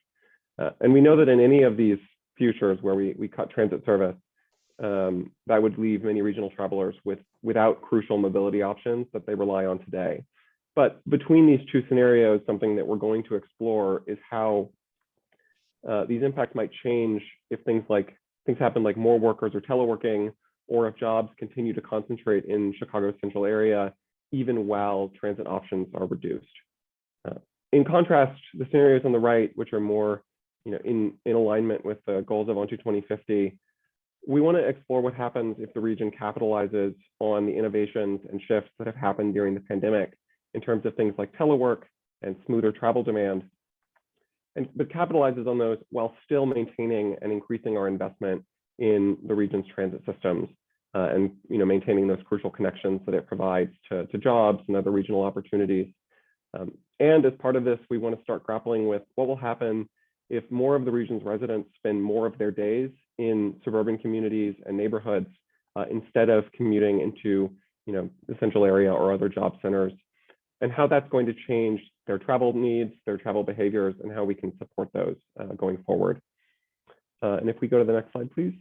And we know that in any of these futures where we cut transit service, that would leave many regional travelers without crucial mobility options that they rely on today. But between these two scenarios, something that we're going to explore is how these impacts might change if things happen like more workers are teleworking, or if jobs continue to concentrate in Chicago's central area, even while transit options are reduced. In contrast, the scenarios on the right, which are more in alignment with the goals of ONTO 2050, we want to explore what happens if the region capitalizes on the innovations and shifts that have happened during the pandemic in terms of things like telework and smoother travel demand, but capitalizes on those while still maintaining and increasing our investment in the region's transit systems and maintaining those crucial connections that it provides to jobs and other regional opportunities. And as part of this, we want to start grappling with what will happen if more of the region's residents spend more of their days in suburban communities and neighborhoods instead of commuting into the central area or other job centers, and how that's going to change their travel needs, their travel behaviors, and how we can support those going forward. And if we go to the next slide, please.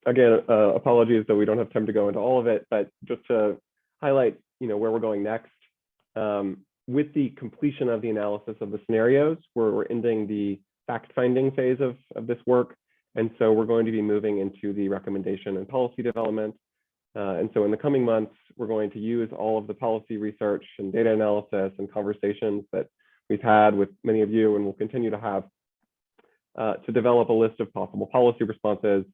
again, apologies that we don't have time to go into all of it, but just to highlight, where we're going next. With the completion of the analysis of the scenarios, we're ending the fact-finding phase of this work. And so we're going to be moving into the recommendation and policy development. And so in the coming months, we're going to use all of the policy research and data analysis and conversations that we've had with many of you and will continue to have to develop a list of possible policy responses.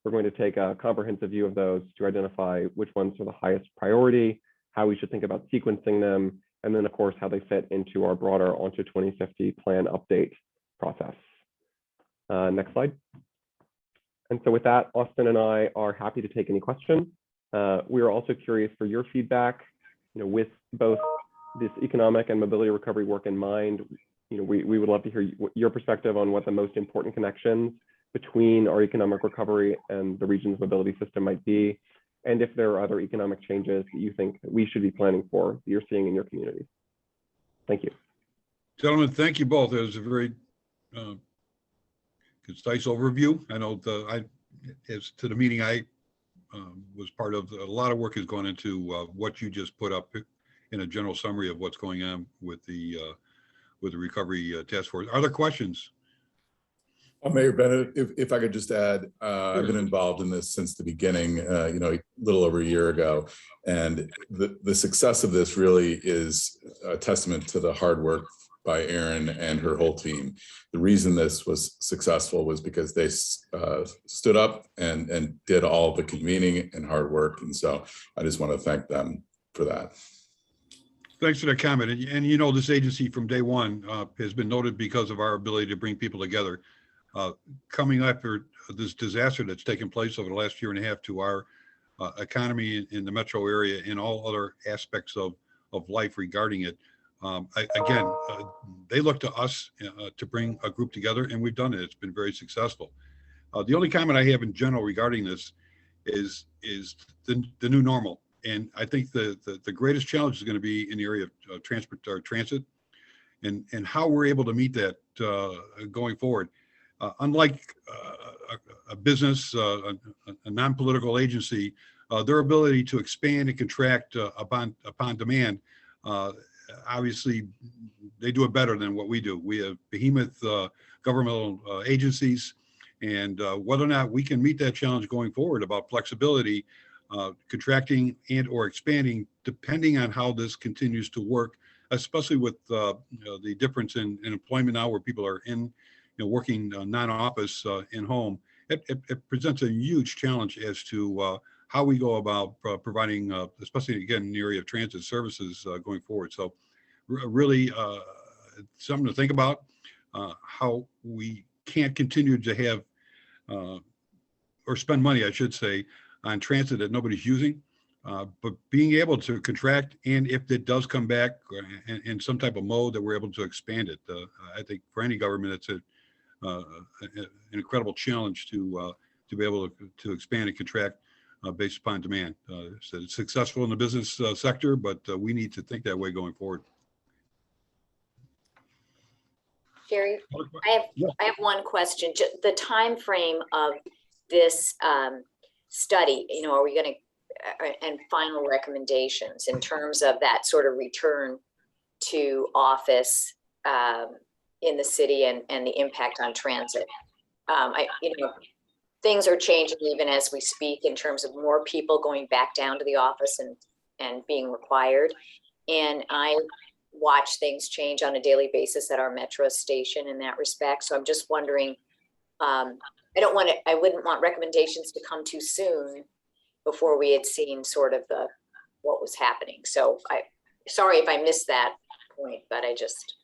We're going to take a comprehensive view of those to identify which ones are the highest priority, how we should think about sequencing them, and then of course, how they fit into our broader Onto 2050 plan update process. Next slide. And so with that, Austin and I are happy to take any questions. We are also curious for your feedback, with both this economic and mobility recovery work in mind. We would love to hear your perspective on what the most important connections between our economic recovery and the region's mobility system might be, and if there are other economic changes that you think that we should be planning for that you're seeing in your community. Thank you. Gentlemen, thank you both. It was a very concise overview. I know as to the meeting, I was part of. A lot of work has gone into what you just put up in a general summary of what's going on with the recovery task force. Are there questions? Mayor Bennett, if I could just add, I've been involved in this since the beginning, a little over a year ago. And the success of this really is a testament to the hard work by Erin and her whole team. The reason this was successful was because they stood up and did all the convening and hard work. And so I just want to thank them for that. Thanks for that comment. And this agency from day one has been noted because of our ability to bring people together. Coming after this disaster that's taken place over the last year and a half to our economy in the metro area and all other aspects of life regarding it. Again, they look to us to bring a group together, and we've done it. It's been very successful. The only comment I have in general regarding this is the new normal. And I think the greatest challenge is going to be in the area of transit and how we're able to meet that going forward. Unlike a business, a non-political agency, their ability to expand and contract upon demand, obviously they do it better than what we do. We have behemoth governmental agencies, and whether or not we can meet that challenge going forward about flexibility, contracting and or expanding, depending on how this continues to work, especially with the difference in employment now where people are in working non-office in home, it presents a huge challenge as to how we go about providing, especially again in the area of transit services going forward. So really something to think about, how we can't continue to have or spend money, I should say, on transit that nobody's using, but being able to contract, and if it does come back in some type of mode, that we're able to expand it. I think for any government, it's an incredible challenge to be able to expand and contract based upon demand. So it's successful in the business sector, but we need to think that way going forward. Jerry, I have one question. The time frame of this study, are we going to, and final recommendations in terms of that sort of return to office in the city and the impact on transit. Things are changing even as we speak in terms of more people going back down to the office and being required. And I watch things change on a daily basis at our metro station in that respect. So I'm just wondering, I wouldn't want recommendations to come too soon before we had seen sort of what was happening. So sorry if I missed that point, but I just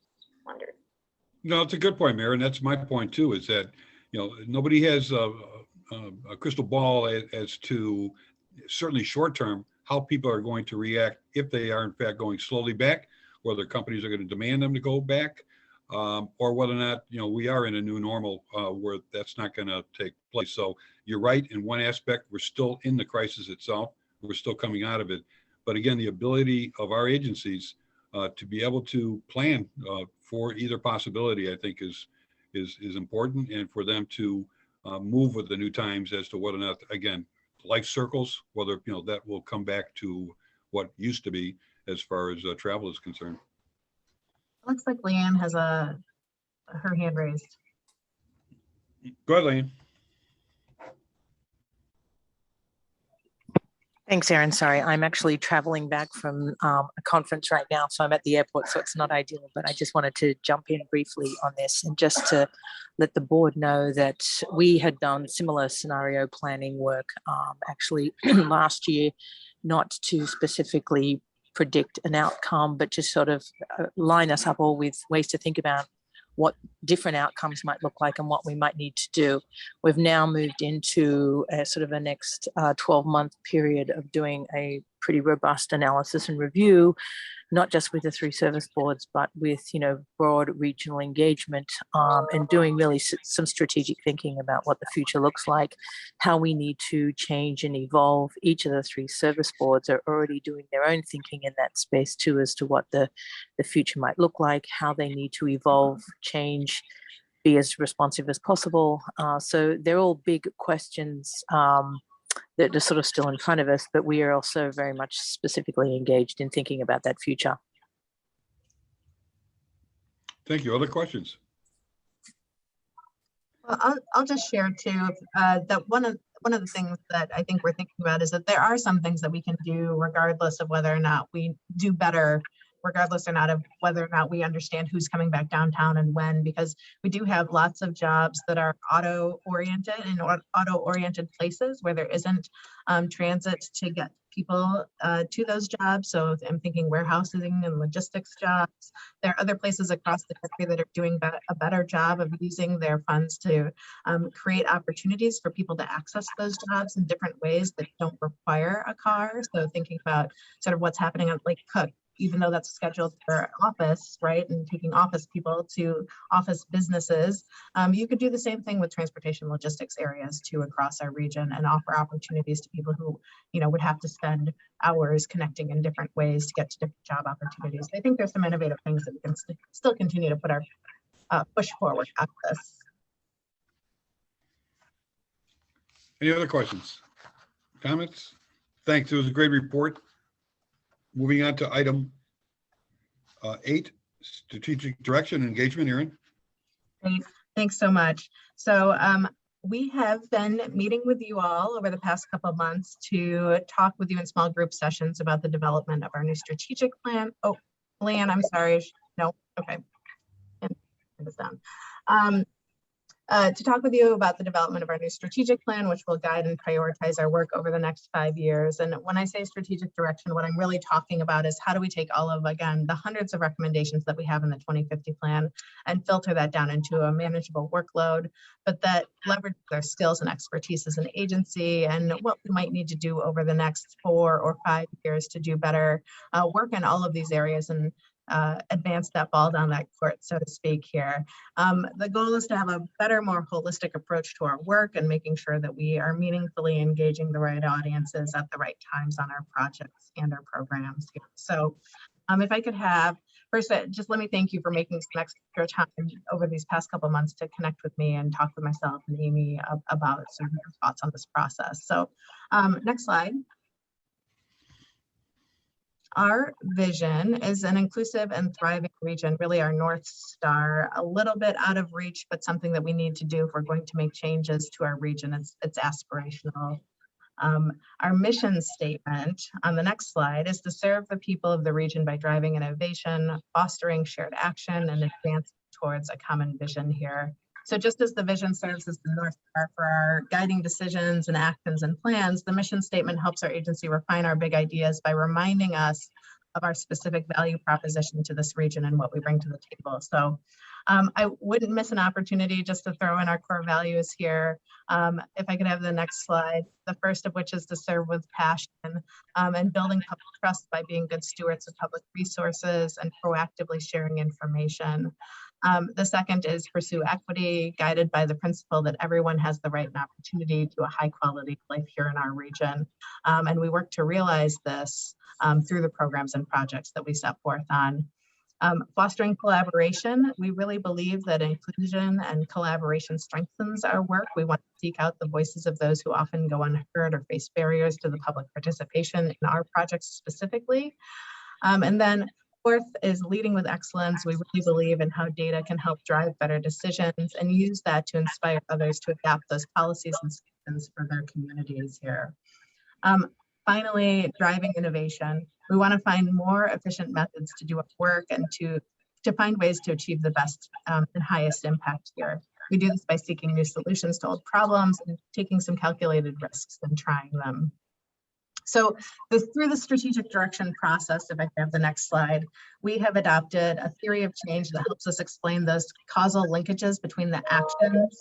wondered. No, it's a good point, Mayor, and that's my point too, is that, nobody has a crystal ball as to certainly short term, how people are going to react if they are in fact going slowly back, whether companies are going to demand them to go back, or whether or not, we are in a new normal where that's not going to take place. So you're right. In one aspect, we're still in the crisis itself. We're still coming out of it. But again, the ability of our agencies to be able to plan for either possibility, I think is important, and for them to move with the new times as to whether or not, again, life circles, whether, that will come back to what used to be as far as travel is concerned. Looks like Leanne has her hand raised. Go ahead, Lane. Thanks, Aaron. Sorry, I'm actually traveling back from a conference right now, so I'm at the airport, so it's not ideal, but I just wanted to jump in briefly on this and just to let the board know that we had done similar scenario planning work actually last year, not to specifically predict an outcome, but to sort of line us up all with ways to think about what different outcomes might look like and what we might need to do. We've now moved into a sort of a next 12-month period of doing a pretty robust analysis and review, not just with the 3 service boards, but with, broad regional engagement and doing really some strategic thinking about what the future looks like, how we need to change and evolve. Each of the 3 service boards are already doing their own thinking in that space too, as to what the future might look like, how they need to evolve, change, be as responsive as possible. So they're all big questions that are sort of still in front of us, but we are also very much specifically engaged in thinking about that future. Thank you. Other questions? Well, I'll just share too that one of the things that I think we're thinking about is that there are some things that we can do regardless of whether or not we do better, regardless or not of whether or not we understand who's coming back downtown and when, because we do have lots of jobs that are auto-oriented in auto-oriented places where there isn't transit to get people to those jobs. So I'm thinking warehousing and logistics jobs. There are other places across the country that are doing a better job of using their funds to create opportunities for people to access those jobs in different ways that don't require a car. So thinking about sort of what's happening at Lake Cook, even though that's scheduled for office, right? And taking office people to office businesses. You could do the same thing with transportation logistics areas too across our region and offer opportunities to people who, would have to spend hours connecting in different ways to get to different job opportunities. I think there's some innovative things that we can still continue to put our push forward at this. Any other questions? Comments? Thanks. It was a great report. Moving on to item 8, strategic direction and engagement. Erin. Great. Thanks so much. So we have been meeting with you all over the past couple of months to talk with you in small group sessions about the development of our new strategic plan. Oh, Leanne, I'm sorry. No, okay. This down. To talk with you about the development of our new strategic plan, which will guide and prioritize our work over the next 5 years. And when I say strategic direction, what I'm really talking about is how do we take all of, again, the hundreds of recommendations that we have in the 2050 plan and filter that down into a manageable workload, but that leverage our skills and expertise as an agency and what we might need to do over the next 4 or 5 years to do better work in all of these areas and advance that ball down that court, so to speak here. The goal is to have a better, more holistic approach to our work and making sure that we are meaningfully engaging the right audiences at the right times on our projects and our programs here. So if I could have, first, just let me thank you for making some extra time over these past couple of months to connect with me and talk with myself and Amy about some of your thoughts on this process. So next slide. Our vision is an inclusive and thriving region, really our North Star, a little bit out of reach, but something that we need to do if we're going to make changes to our region. It's aspirational. Our mission statement on the next slide is to serve the people of the region by driving innovation, fostering shared action, and advancing towards a common vision here. So just as the vision serves as the North Star for our guiding decisions and actions and plans, the mission statement helps our agency refine our big ideas by reminding us of our specific value proposition to this region and what we bring to the table. So I wouldn't miss an opportunity just to throw in our core values here. If I could have the next slide, the first of which is to serve with passion and building public trust by being good stewards of public resources and proactively sharing information. The second is pursue equity, guided by the principle that everyone has the right and opportunity to a high quality life here in our region. And we work to realize this through the programs and projects that we set forth on. Fostering collaboration. We really believe that inclusion and collaboration strengthens our work. We want to seek out the voices of those who often go unheard or face barriers to the public participation in our projects specifically. And then fourth is leading with excellence. We really believe in how data can help drive better decisions and use that to inspire others to adapt those policies and solutions for their communities here. Finally, driving innovation. We want to find more efficient methods to do our work and to find ways to achieve the best and highest impact here. We do this by seeking new solutions to old problems and taking some calculated risks and trying them. So through the strategic direction process, if I have the next slide, we have adopted a theory of change that helps us explain those causal linkages between the actions,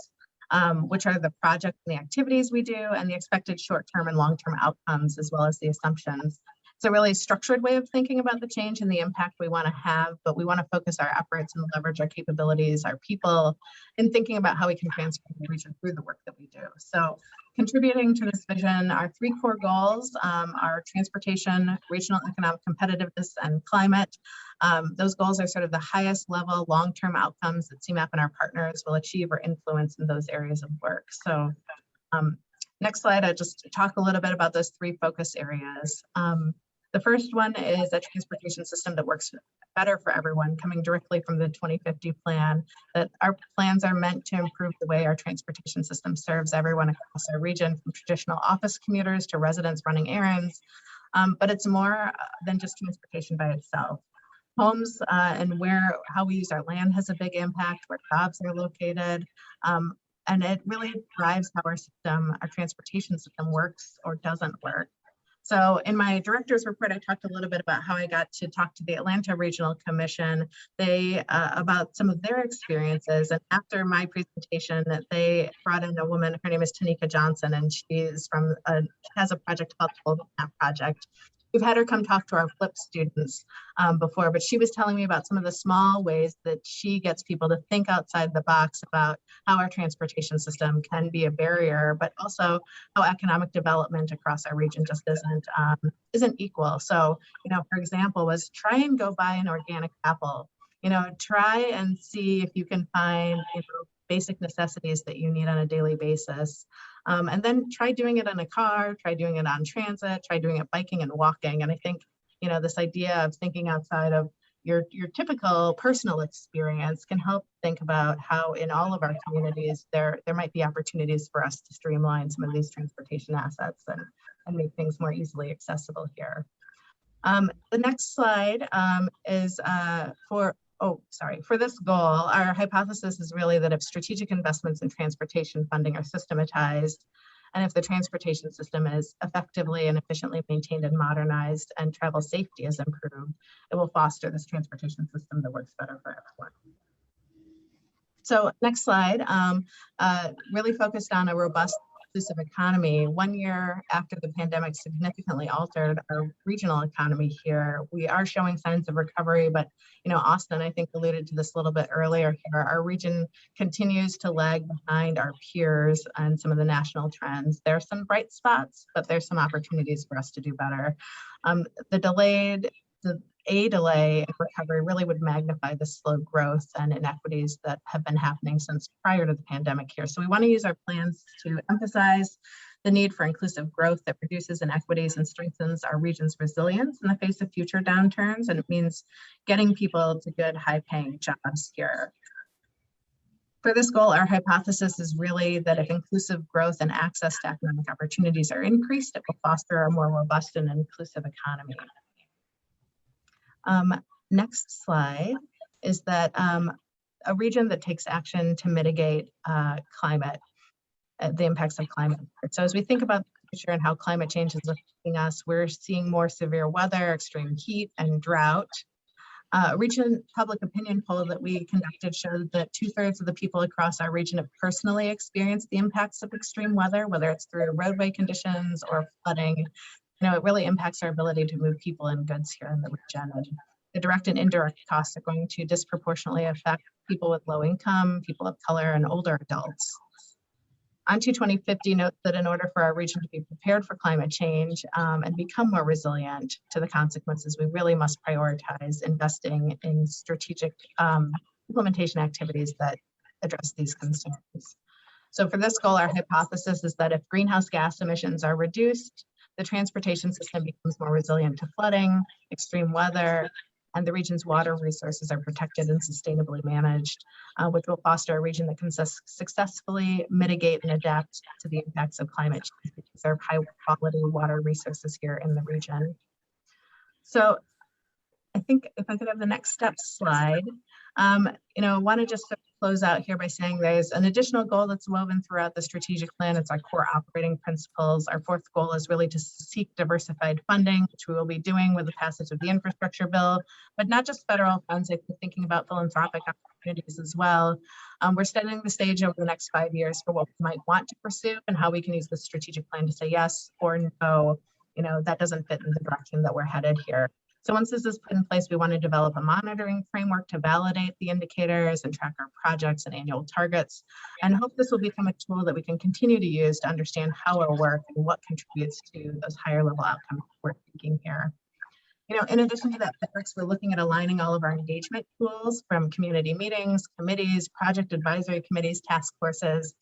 which are the projects and the activities we do, and the expected short-term and long-term outcomes, as well as the assumptions. It's a really structured way of thinking about the change and the impact we want to have, but we want to focus our efforts and leverage our capabilities, our people, in thinking about how we can transform the region through the work that we do. So contributing to this vision, our three core goals are transportation, regional economic competitiveness, and climate. Those goals are sort of the highest level long-term outcomes that CMAP and our partners will achieve or influence in those areas of work. So next slide, I'll just talk a little bit about those three focus areas. The first one is a transportation system that works better for everyone, coming directly from the 2050 plan, that our plans are meant to improve the way our transportation system serves everyone across our region, from traditional office commuters to residents running errands. But it's more than just transportation by itself. Homes and how we use our land has a big impact, where jobs are located. And it really drives how our transportation system works or doesn't work. So in my director's report, I talked a little bit about how I got to talk to the Atlanta Regional Commission about some of their experiences. And after my presentation, they brought in a woman, her name is Tanika Johnson, and she's has a project called the CMAP Project. We've had her come talk to our FLIP students before, but she was telling me about some of the small ways that she gets people to think outside the box about how our transportation system can be a barrier, but also how economic development across our region just isn't equal. So, for example, was try and go buy an organic apple. Try and see if you can find basic necessities that you need on a daily basis. And then try doing it in a car, try doing it on transit, try doing it biking and walking. And I think, this idea of thinking outside of your typical personal experience can help think about how in all of our communities, there might be opportunities for us to streamline some of these transportation assets and make things more easily accessible here. The next slide is for this goal, our hypothesis is really that if strategic investments in transportation funding are systematized, and if the transportation system is effectively and efficiently maintained and modernized, and travel safety is improved, it will foster this transportation system that works better for everyone. So next slide, really focused on a robust, inclusive economy. 1 year after the pandemic significantly altered our regional economy here, we are showing signs of recovery, but Austin, I think, alluded to this a little bit earlier here. Our region continues to lag behind our peers and some of the national trends. There are some bright spots, but there's some opportunities for us to do better. A delay in recovery really would magnify the slow growth and inequities that have been happening since prior to the pandemic here. So we want to use our plans to emphasize the need for inclusive growth that reduces inequities and strengthens our region's resilience in the face of future downturns. And it means getting people to good, high-paying jobs here. For this goal, our hypothesis is really that if inclusive growth and access to economic opportunities are increased, it will foster a more robust and inclusive economy. Next slide is that a region that takes action to mitigate the impacts of climate. So as we think about the future and how climate change is affecting us, we're seeing more severe weather, extreme heat, and drought. A recent public opinion poll that we conducted showed that 2/3 of the people across our region have personally experienced the impacts of extreme weather, whether it's through roadway conditions or flooding. It really impacts our ability to move people and goods here in the region. And the direct and indirect costs are going to disproportionately affect people with low income, people of color, and older adults. On to 2050 notes that in order for our region to be prepared for climate change and become more resilient to the consequences, we really must prioritize investing in strategic implementation activities that address these concerns. So for this goal, our hypothesis is that if greenhouse gas emissions are reduced, the transportation system becomes more resilient to flooding, extreme weather, and the region's water resources are protected and sustainably managed, which will foster a region that can successfully mitigate and adapt to the impacts of climate change because there are high quality water resources here in the region. So I think if I could have the next step slide, I want to just sort of close out here by saying there's an additional goal that's woven throughout the strategic plan. It's our core operating principles. Our fourth goal is really to seek diversified funding, which we will be doing with the passage of the infrastructure bill, but not just federal funds, we're thinking about philanthropic opportunities as well. We're setting the stage over the next 5 years for what we might want to pursue and how we can use the strategic plan to say yes or no, that doesn't fit in the direction that we're headed here. So once this is put in place, we want to develop a monitoring framework to validate the indicators and track our projects and annual targets, and hope this will become a tool that we can continue to use to understand how it'll work and what contributes to those higher level outcomes we're thinking here. In addition to that, we're looking at aligning all of our engagement tools from community meetings, committees, project advisory committees, task forces,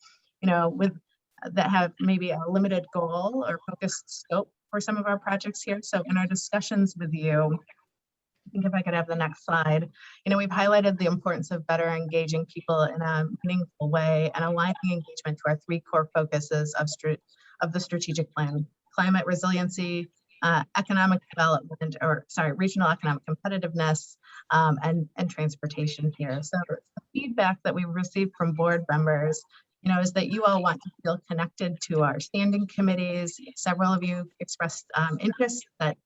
that have maybe a limited goal or focused scope for some of our projects here. So in our discussions with you, I think if I could have the next slide, we've highlighted the importance of better engaging people in a meaningful way and aligning engagement to our three core focuses of the strategic plan: climate resiliency, economic development, regional economic competitiveness, and transportation here. So the feedback that we received from board members is that you all want to feel connected to our standing committees. Several of you expressed interest that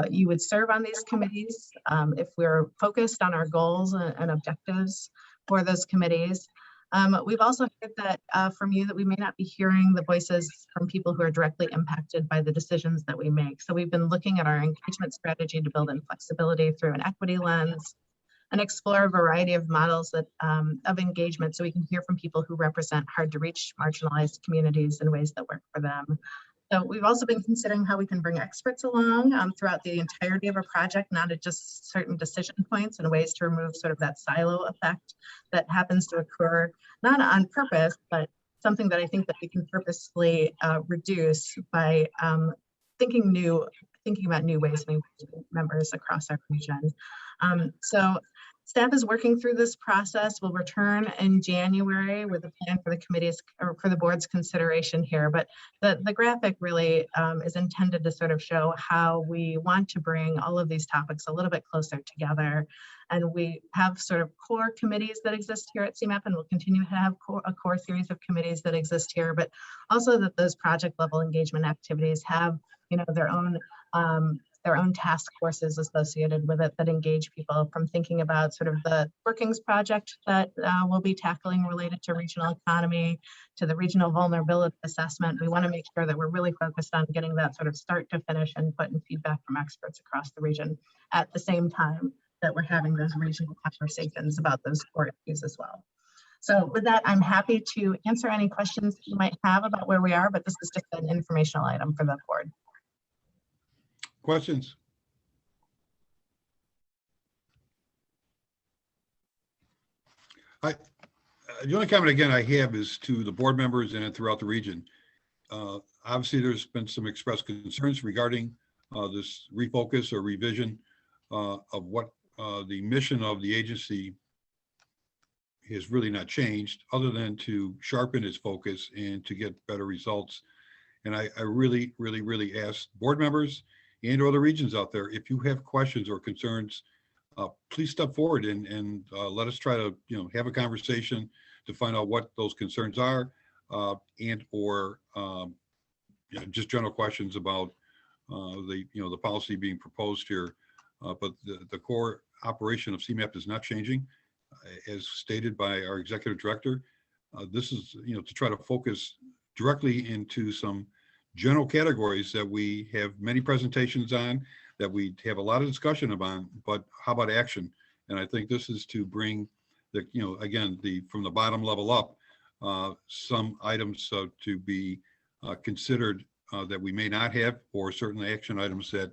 you would serve on these committees if we're focused on our goals and objectives for those committees. We've also heard that from you that we may not be hearing the voices from people who are directly impacted by the decisions that we make. So we've been looking at our engagement strategy to build in flexibility through an equity lens and explore a variety of models of engagement so we can hear from people who represent hard to reach marginalized communities in ways that work for them. So we've also been considering how we can bring experts along throughout the entirety of a project, not at just certain decision points, and ways to remove sort of that silo effect that happens to occur, not on purpose, but something that I think that we can purposefully reduce by thinking about new ways of engaging members across our region. So staff is working through this process. We'll return in January with a plan for the committee's or for the board's consideration here. But the graphic really is intended to sort of show how we want to bring all of these topics a little bit closer together. And we have sort of core committees that exist here at CMAP, and we'll continue to have a core series of committees that exist here, but also that those project level engagement activities have their own task forces associated with it that engage people, from thinking about sort of the workings project that we'll be tackling related to regional economy to the regional vulnerability assessment. We want to make sure that we're really focused on getting that sort of start to finish input and feedback from experts across the region at the same time that we're having those regional conversations about those core issues as well. So with that, I'm happy to answer any questions that you might have about where we are, but this is just an informational item for the board. Questions? The only comment again I have is to the board members and throughout the region. Obviously, there's been some expressed concerns regarding this refocus or revision of what the mission of the agency has really not changed, other than to sharpen its focus and to get better results. And I really ask board members and other regions out there, if you have questions or concerns, please step forward and let us try to have a conversation to find out what those concerns are, and or just general questions about the policy being proposed here. But the core operation of CMAP is not changing, as stated by our executive director. This is to try to focus directly into some general categories that we have many presentations on, that we have a lot of discussion about, but how about action? And I think this is to bring the, again, from the bottom level up, some items to be considered that we may not have, or certain action items that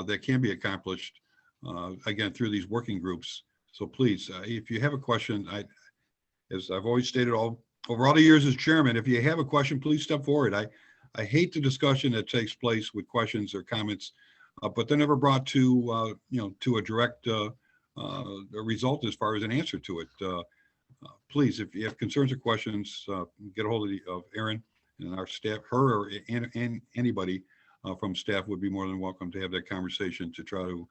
that can be accomplished again through these working groups. So please, if you have a question, as I've always stated over all the years as chairman, if you have a question, please step forward. I hate the discussion that takes place with questions or comments, but they're never brought to to a direct result as far as an answer to it. Please, if you have concerns or questions, get a hold of Erin and our staff. Her or and anybody from staff would be more than welcome to have that conversation to try to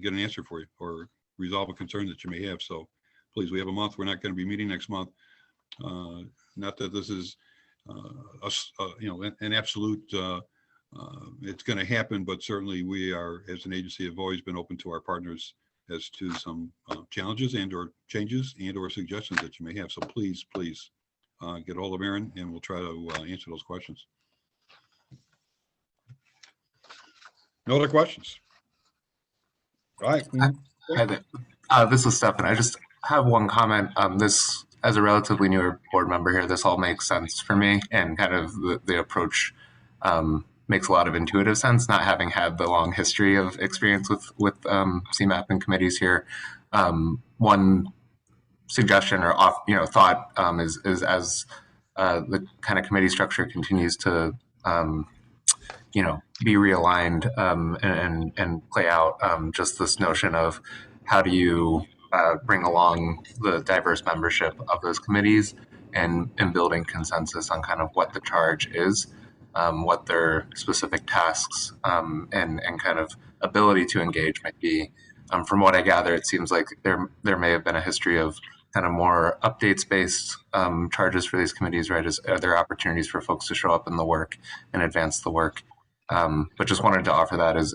get an answer for you or resolve a concern that you may have. So please, we have a month. We're not going to be meeting next month. Not that this is an absolute it's going to happen, but certainly we are, as an agency, have always been open to our partners as to some challenges and or changes and or suggestions that you may have. So please get a hold of Erin and we'll try to answer those questions. No other questions? All right. Hi there. This is Stefan. I just have one comment. This, as a relatively newer board member here, this all makes sense for me, and kind of the approach makes a lot of intuitive sense, not having had the long history of experience with CMAP and committees here. One suggestion or thought is as the kind of committee structure continues to be realigned and play out, just this notion of how do you bring along the diverse membership of those committees and building consensus on kind of what the charge is, what their specific tasks and kind of ability to engage might be. From what I gather, it seems like there may have been a history of kind of more updates-based charges for these committees, right? Are there opportunities for folks to show up in the work and advance the work? But just wanted to offer that as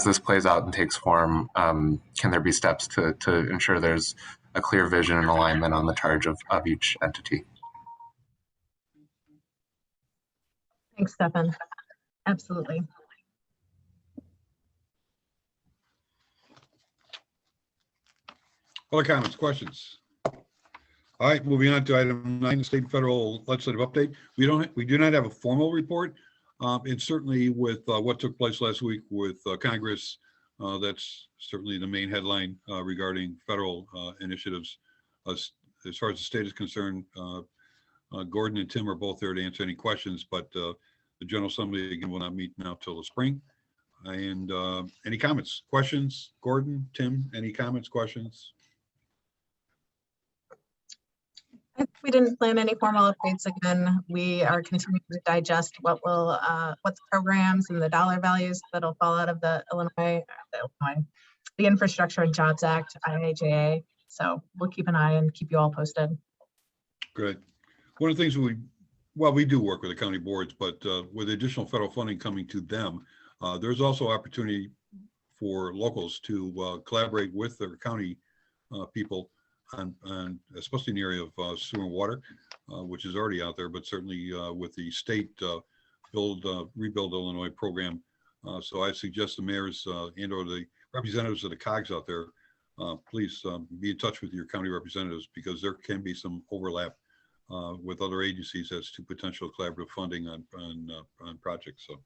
this plays out and takes form, can there be steps to ensure there's a clear vision and alignment on the charge of each entity? Thanks, Stefan. Absolutely. Other comments, questions? All right, moving on to item 9, state and federal legislative update. We do not have a formal report. And certainly with what took place last week with Congress, that's certainly the main headline regarding federal initiatives. As far as the state is concerned, Gordon and Tim are both there to answer any questions, but the General Assembly again will not meet now till the spring. And any comments, questions? Gordon, Tim, any comments, questions? We didn't plan any formal updates again. We are continuing to digest what the programs and the dollar values that'll fall out of the Infrastructure and Jobs Act, IIJA. So we'll keep an eye and keep you all posted. Good. One of the things we do work with the county boards, but with additional federal funding coming to them, there's also opportunity for locals to collaborate with their county people on especially in the area of sewer and water, which is already out there, but certainly with the state Rebuild Illinois program. So I suggest the mayors and or the representatives of the COGS out there, please be in touch with your county representatives, because there can be some overlap with other agencies as to potential collaborative funding on projects. So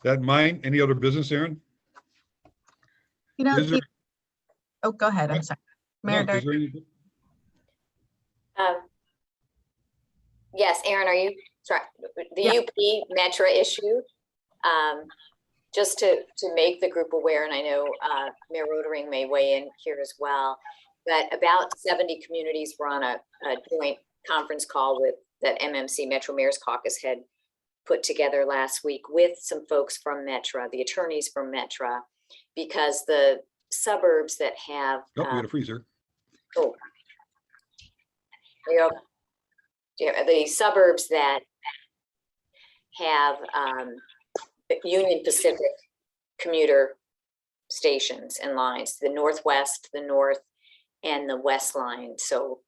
that in mind, any other business, Erin? Oh, go ahead. I'm sorry. Mayor Yes, Erin, are you sorry? The UP Metro issue. Just to make the group aware, and I know Mayor Rodering may weigh in here as well, that about 70 communities were on a joint conference call that MMC Metro Mayor's Caucus had put together last week with some folks from Metro, the attorneys from Metro, because the suburbs that have we got a freezer. The suburbs that have Union Pacific commuter stations and lines, the Northwest, the North, and the West line. So,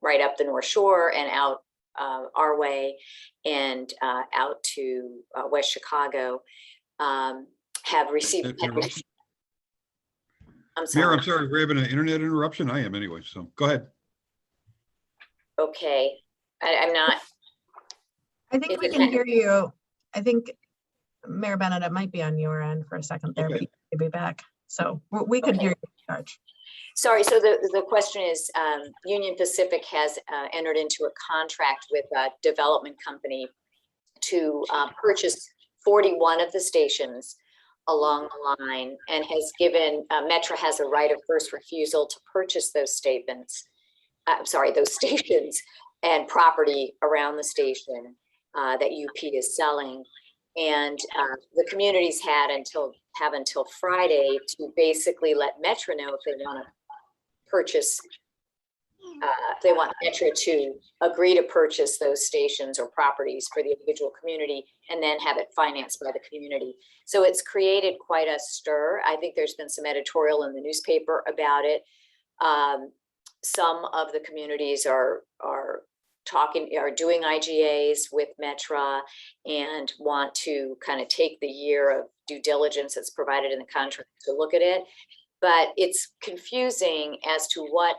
right up the North Shore and out our way and out to West Chicago have received. I'm Mayor, sorry. I'm sorry, we're having an internet interruption. I am anyway, so go ahead. Okay, I'm not. I think we can hear you. I think Mayor Bennett, it might be on your end for a second there, but you could be back. So we could hear you, George. Sorry, so the question is, Union Pacific has entered into a contract with a development company to purchase 41 of the stations along the line, and has given, Metra has a right of first refusal to purchase those statements. Those stations and property around the station that UP is selling. And the communities have until Friday to basically let Metra know if they want to purchase, if they want Metra to agree to purchase those stations or properties for the individual community and then have it financed by the community. So it's created quite a stir. I think there's been some editorial in the newspaper about it. Some of the communities are doing IGAs with Metra and want to kind of take the year of due diligence that's provided in the contract to look at it. But it's confusing as to what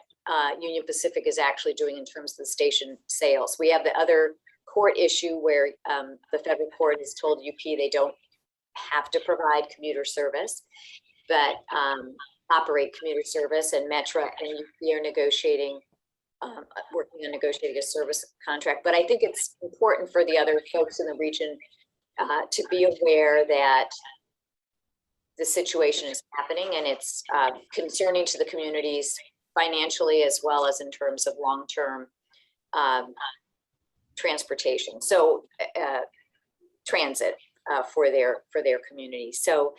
Union Pacific is actually doing in terms of the station sales. We have the other court issue where the federal court has told UP they don't have to provide commuter service, but operate commuter service, and Metra and UP are negotiating, working on negotiating a service contract. But I think it's important for the other folks in the region to be aware that the situation is happening, and it's concerning to the communities financially as well as in terms of long-term transportation. So transit for their community. So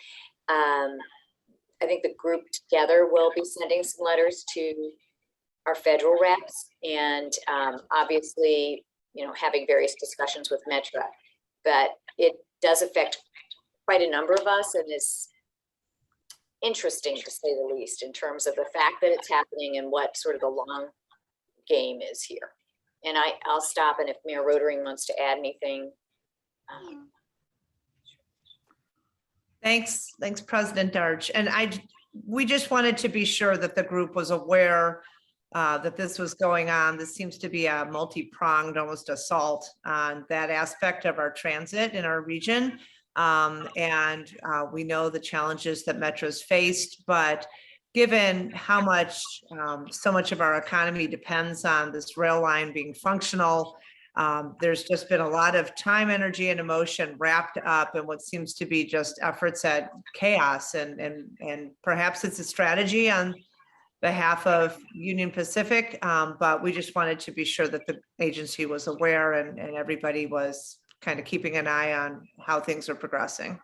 I think the group together will be sending some letters to our federal reps, and obviously, having various discussions with Metra. But it does affect quite a number of us, and is interesting to say the least in terms of the fact that it's happening and what sort of the long game is here. And I'll stop, and if Mayor Rotering wants to add anything. Thanks, President Darch. And we just wanted to be sure that the group was aware that this was going on. This seems to be a multi-pronged, almost assault on that aspect of our transit in our region. And we know the challenges that Metra's faced, but given how much, so much of our economy depends on this rail line being functional, there's just been a lot of time, energy, and emotion wrapped up in what seems to be just efforts at chaos. And perhaps it's a strategy on behalf of Union Pacific, but we just wanted to be sure that the agency was aware and everybody was kind of keeping an eye on how things are progressing.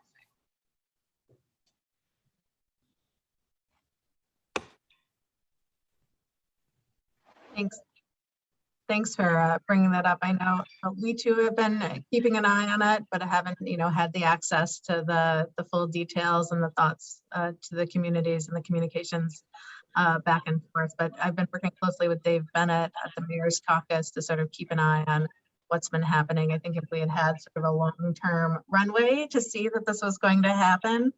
Thanks for bringing that up. I know we too have been keeping an eye on it, but haven't, had the access to the full details and the thoughts to the communities and the communications back and forth. But I've been working closely with Dave Bennett at the Mayor's Caucus to sort of keep an eye on what's been happening. I think if we had sort of a long-term runway to see that this was going to happen,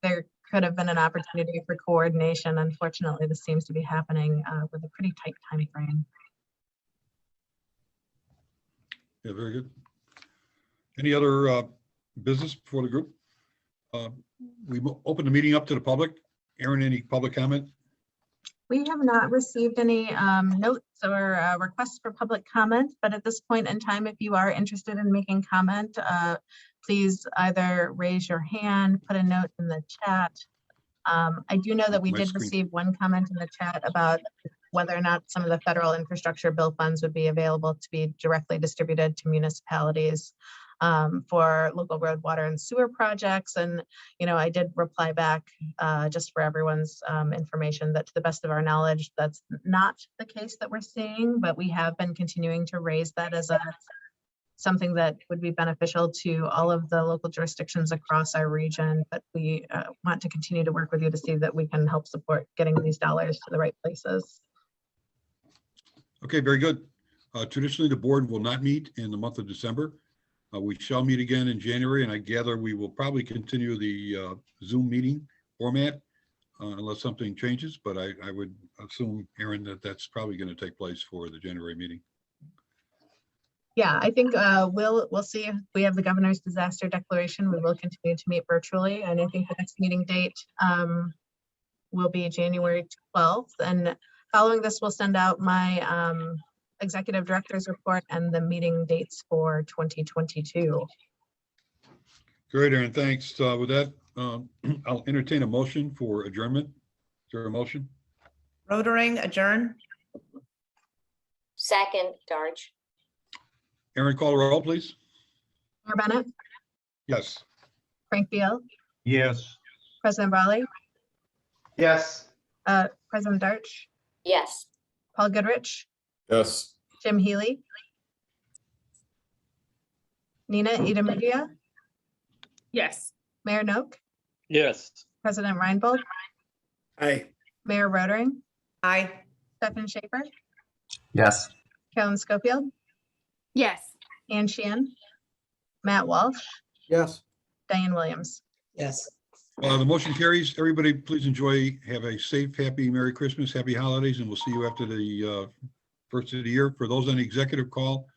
there could have been an opportunity for coordination. Unfortunately, this seems to be happening with a pretty tight time frame. Yeah, very good. Any other business for the group? We open the meeting up to the public. Aaron, any public comment? We have not received any notes or requests for public comment, but at this point in time, if you are interested in making comment, please either raise your hand, put a note in the chat. I do know that we did receive one comment in the chat about whether or not some of the federal infrastructure bill funds would be available to be directly distributed to municipalities for local road, water, and sewer projects. And, I did reply back just for everyone's information that to the best of our knowledge, that's not the case that we're seeing, but we have been continuing to raise that as something that would be beneficial to all of the local jurisdictions across our region. But we want to continue to work with you to see that we can help support getting these dollars to the right places. Okay, very good. Traditionally, the board will not meet in the month of December. We shall meet again in January, and I gather we will probably continue the Zoom meeting format. unless something changes, but I would assume, Aaron, that that's probably going to take place for the January meeting. Yeah, I think we'll see if we have the governor's disaster declaration. We will continue to meet virtually, and I think the next meeting date will be January 12th. And following this, we'll send out my executive director's report and the meeting dates for 2022. Great, Aaron, thanks. With that, I'll entertain a motion for adjournment. Is there a motion? Rotering, adjourn. Second, Darch. Aaron, call the roll, please. Mayor Bennett, Yes. Frank Beal, Yes. President Brawley, Yes. President Darch, Yes. Paul Goodrich, Yes. Jim Healy, Nina Ida Yes. Mayor Noak, Yes. President Reinbold, Aye. Mayor Rotering, Aye. Stephen Schaefer, Yes. Kellen Schofield, Yes. Ann Sheehan, Matt Walsh, Yes. Diane Williams. Yes. The motion carries. Everybody, please enjoy, have a safe, happy, Merry Christmas, happy holidays, and we'll see you after the first of the year. For those on the executive call,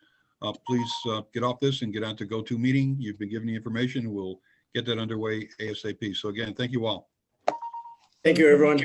please get off this and get on to go-to meeting. You've been given the information. We'll get that underway ASAP. So again, thank you all. Thank you, everyone.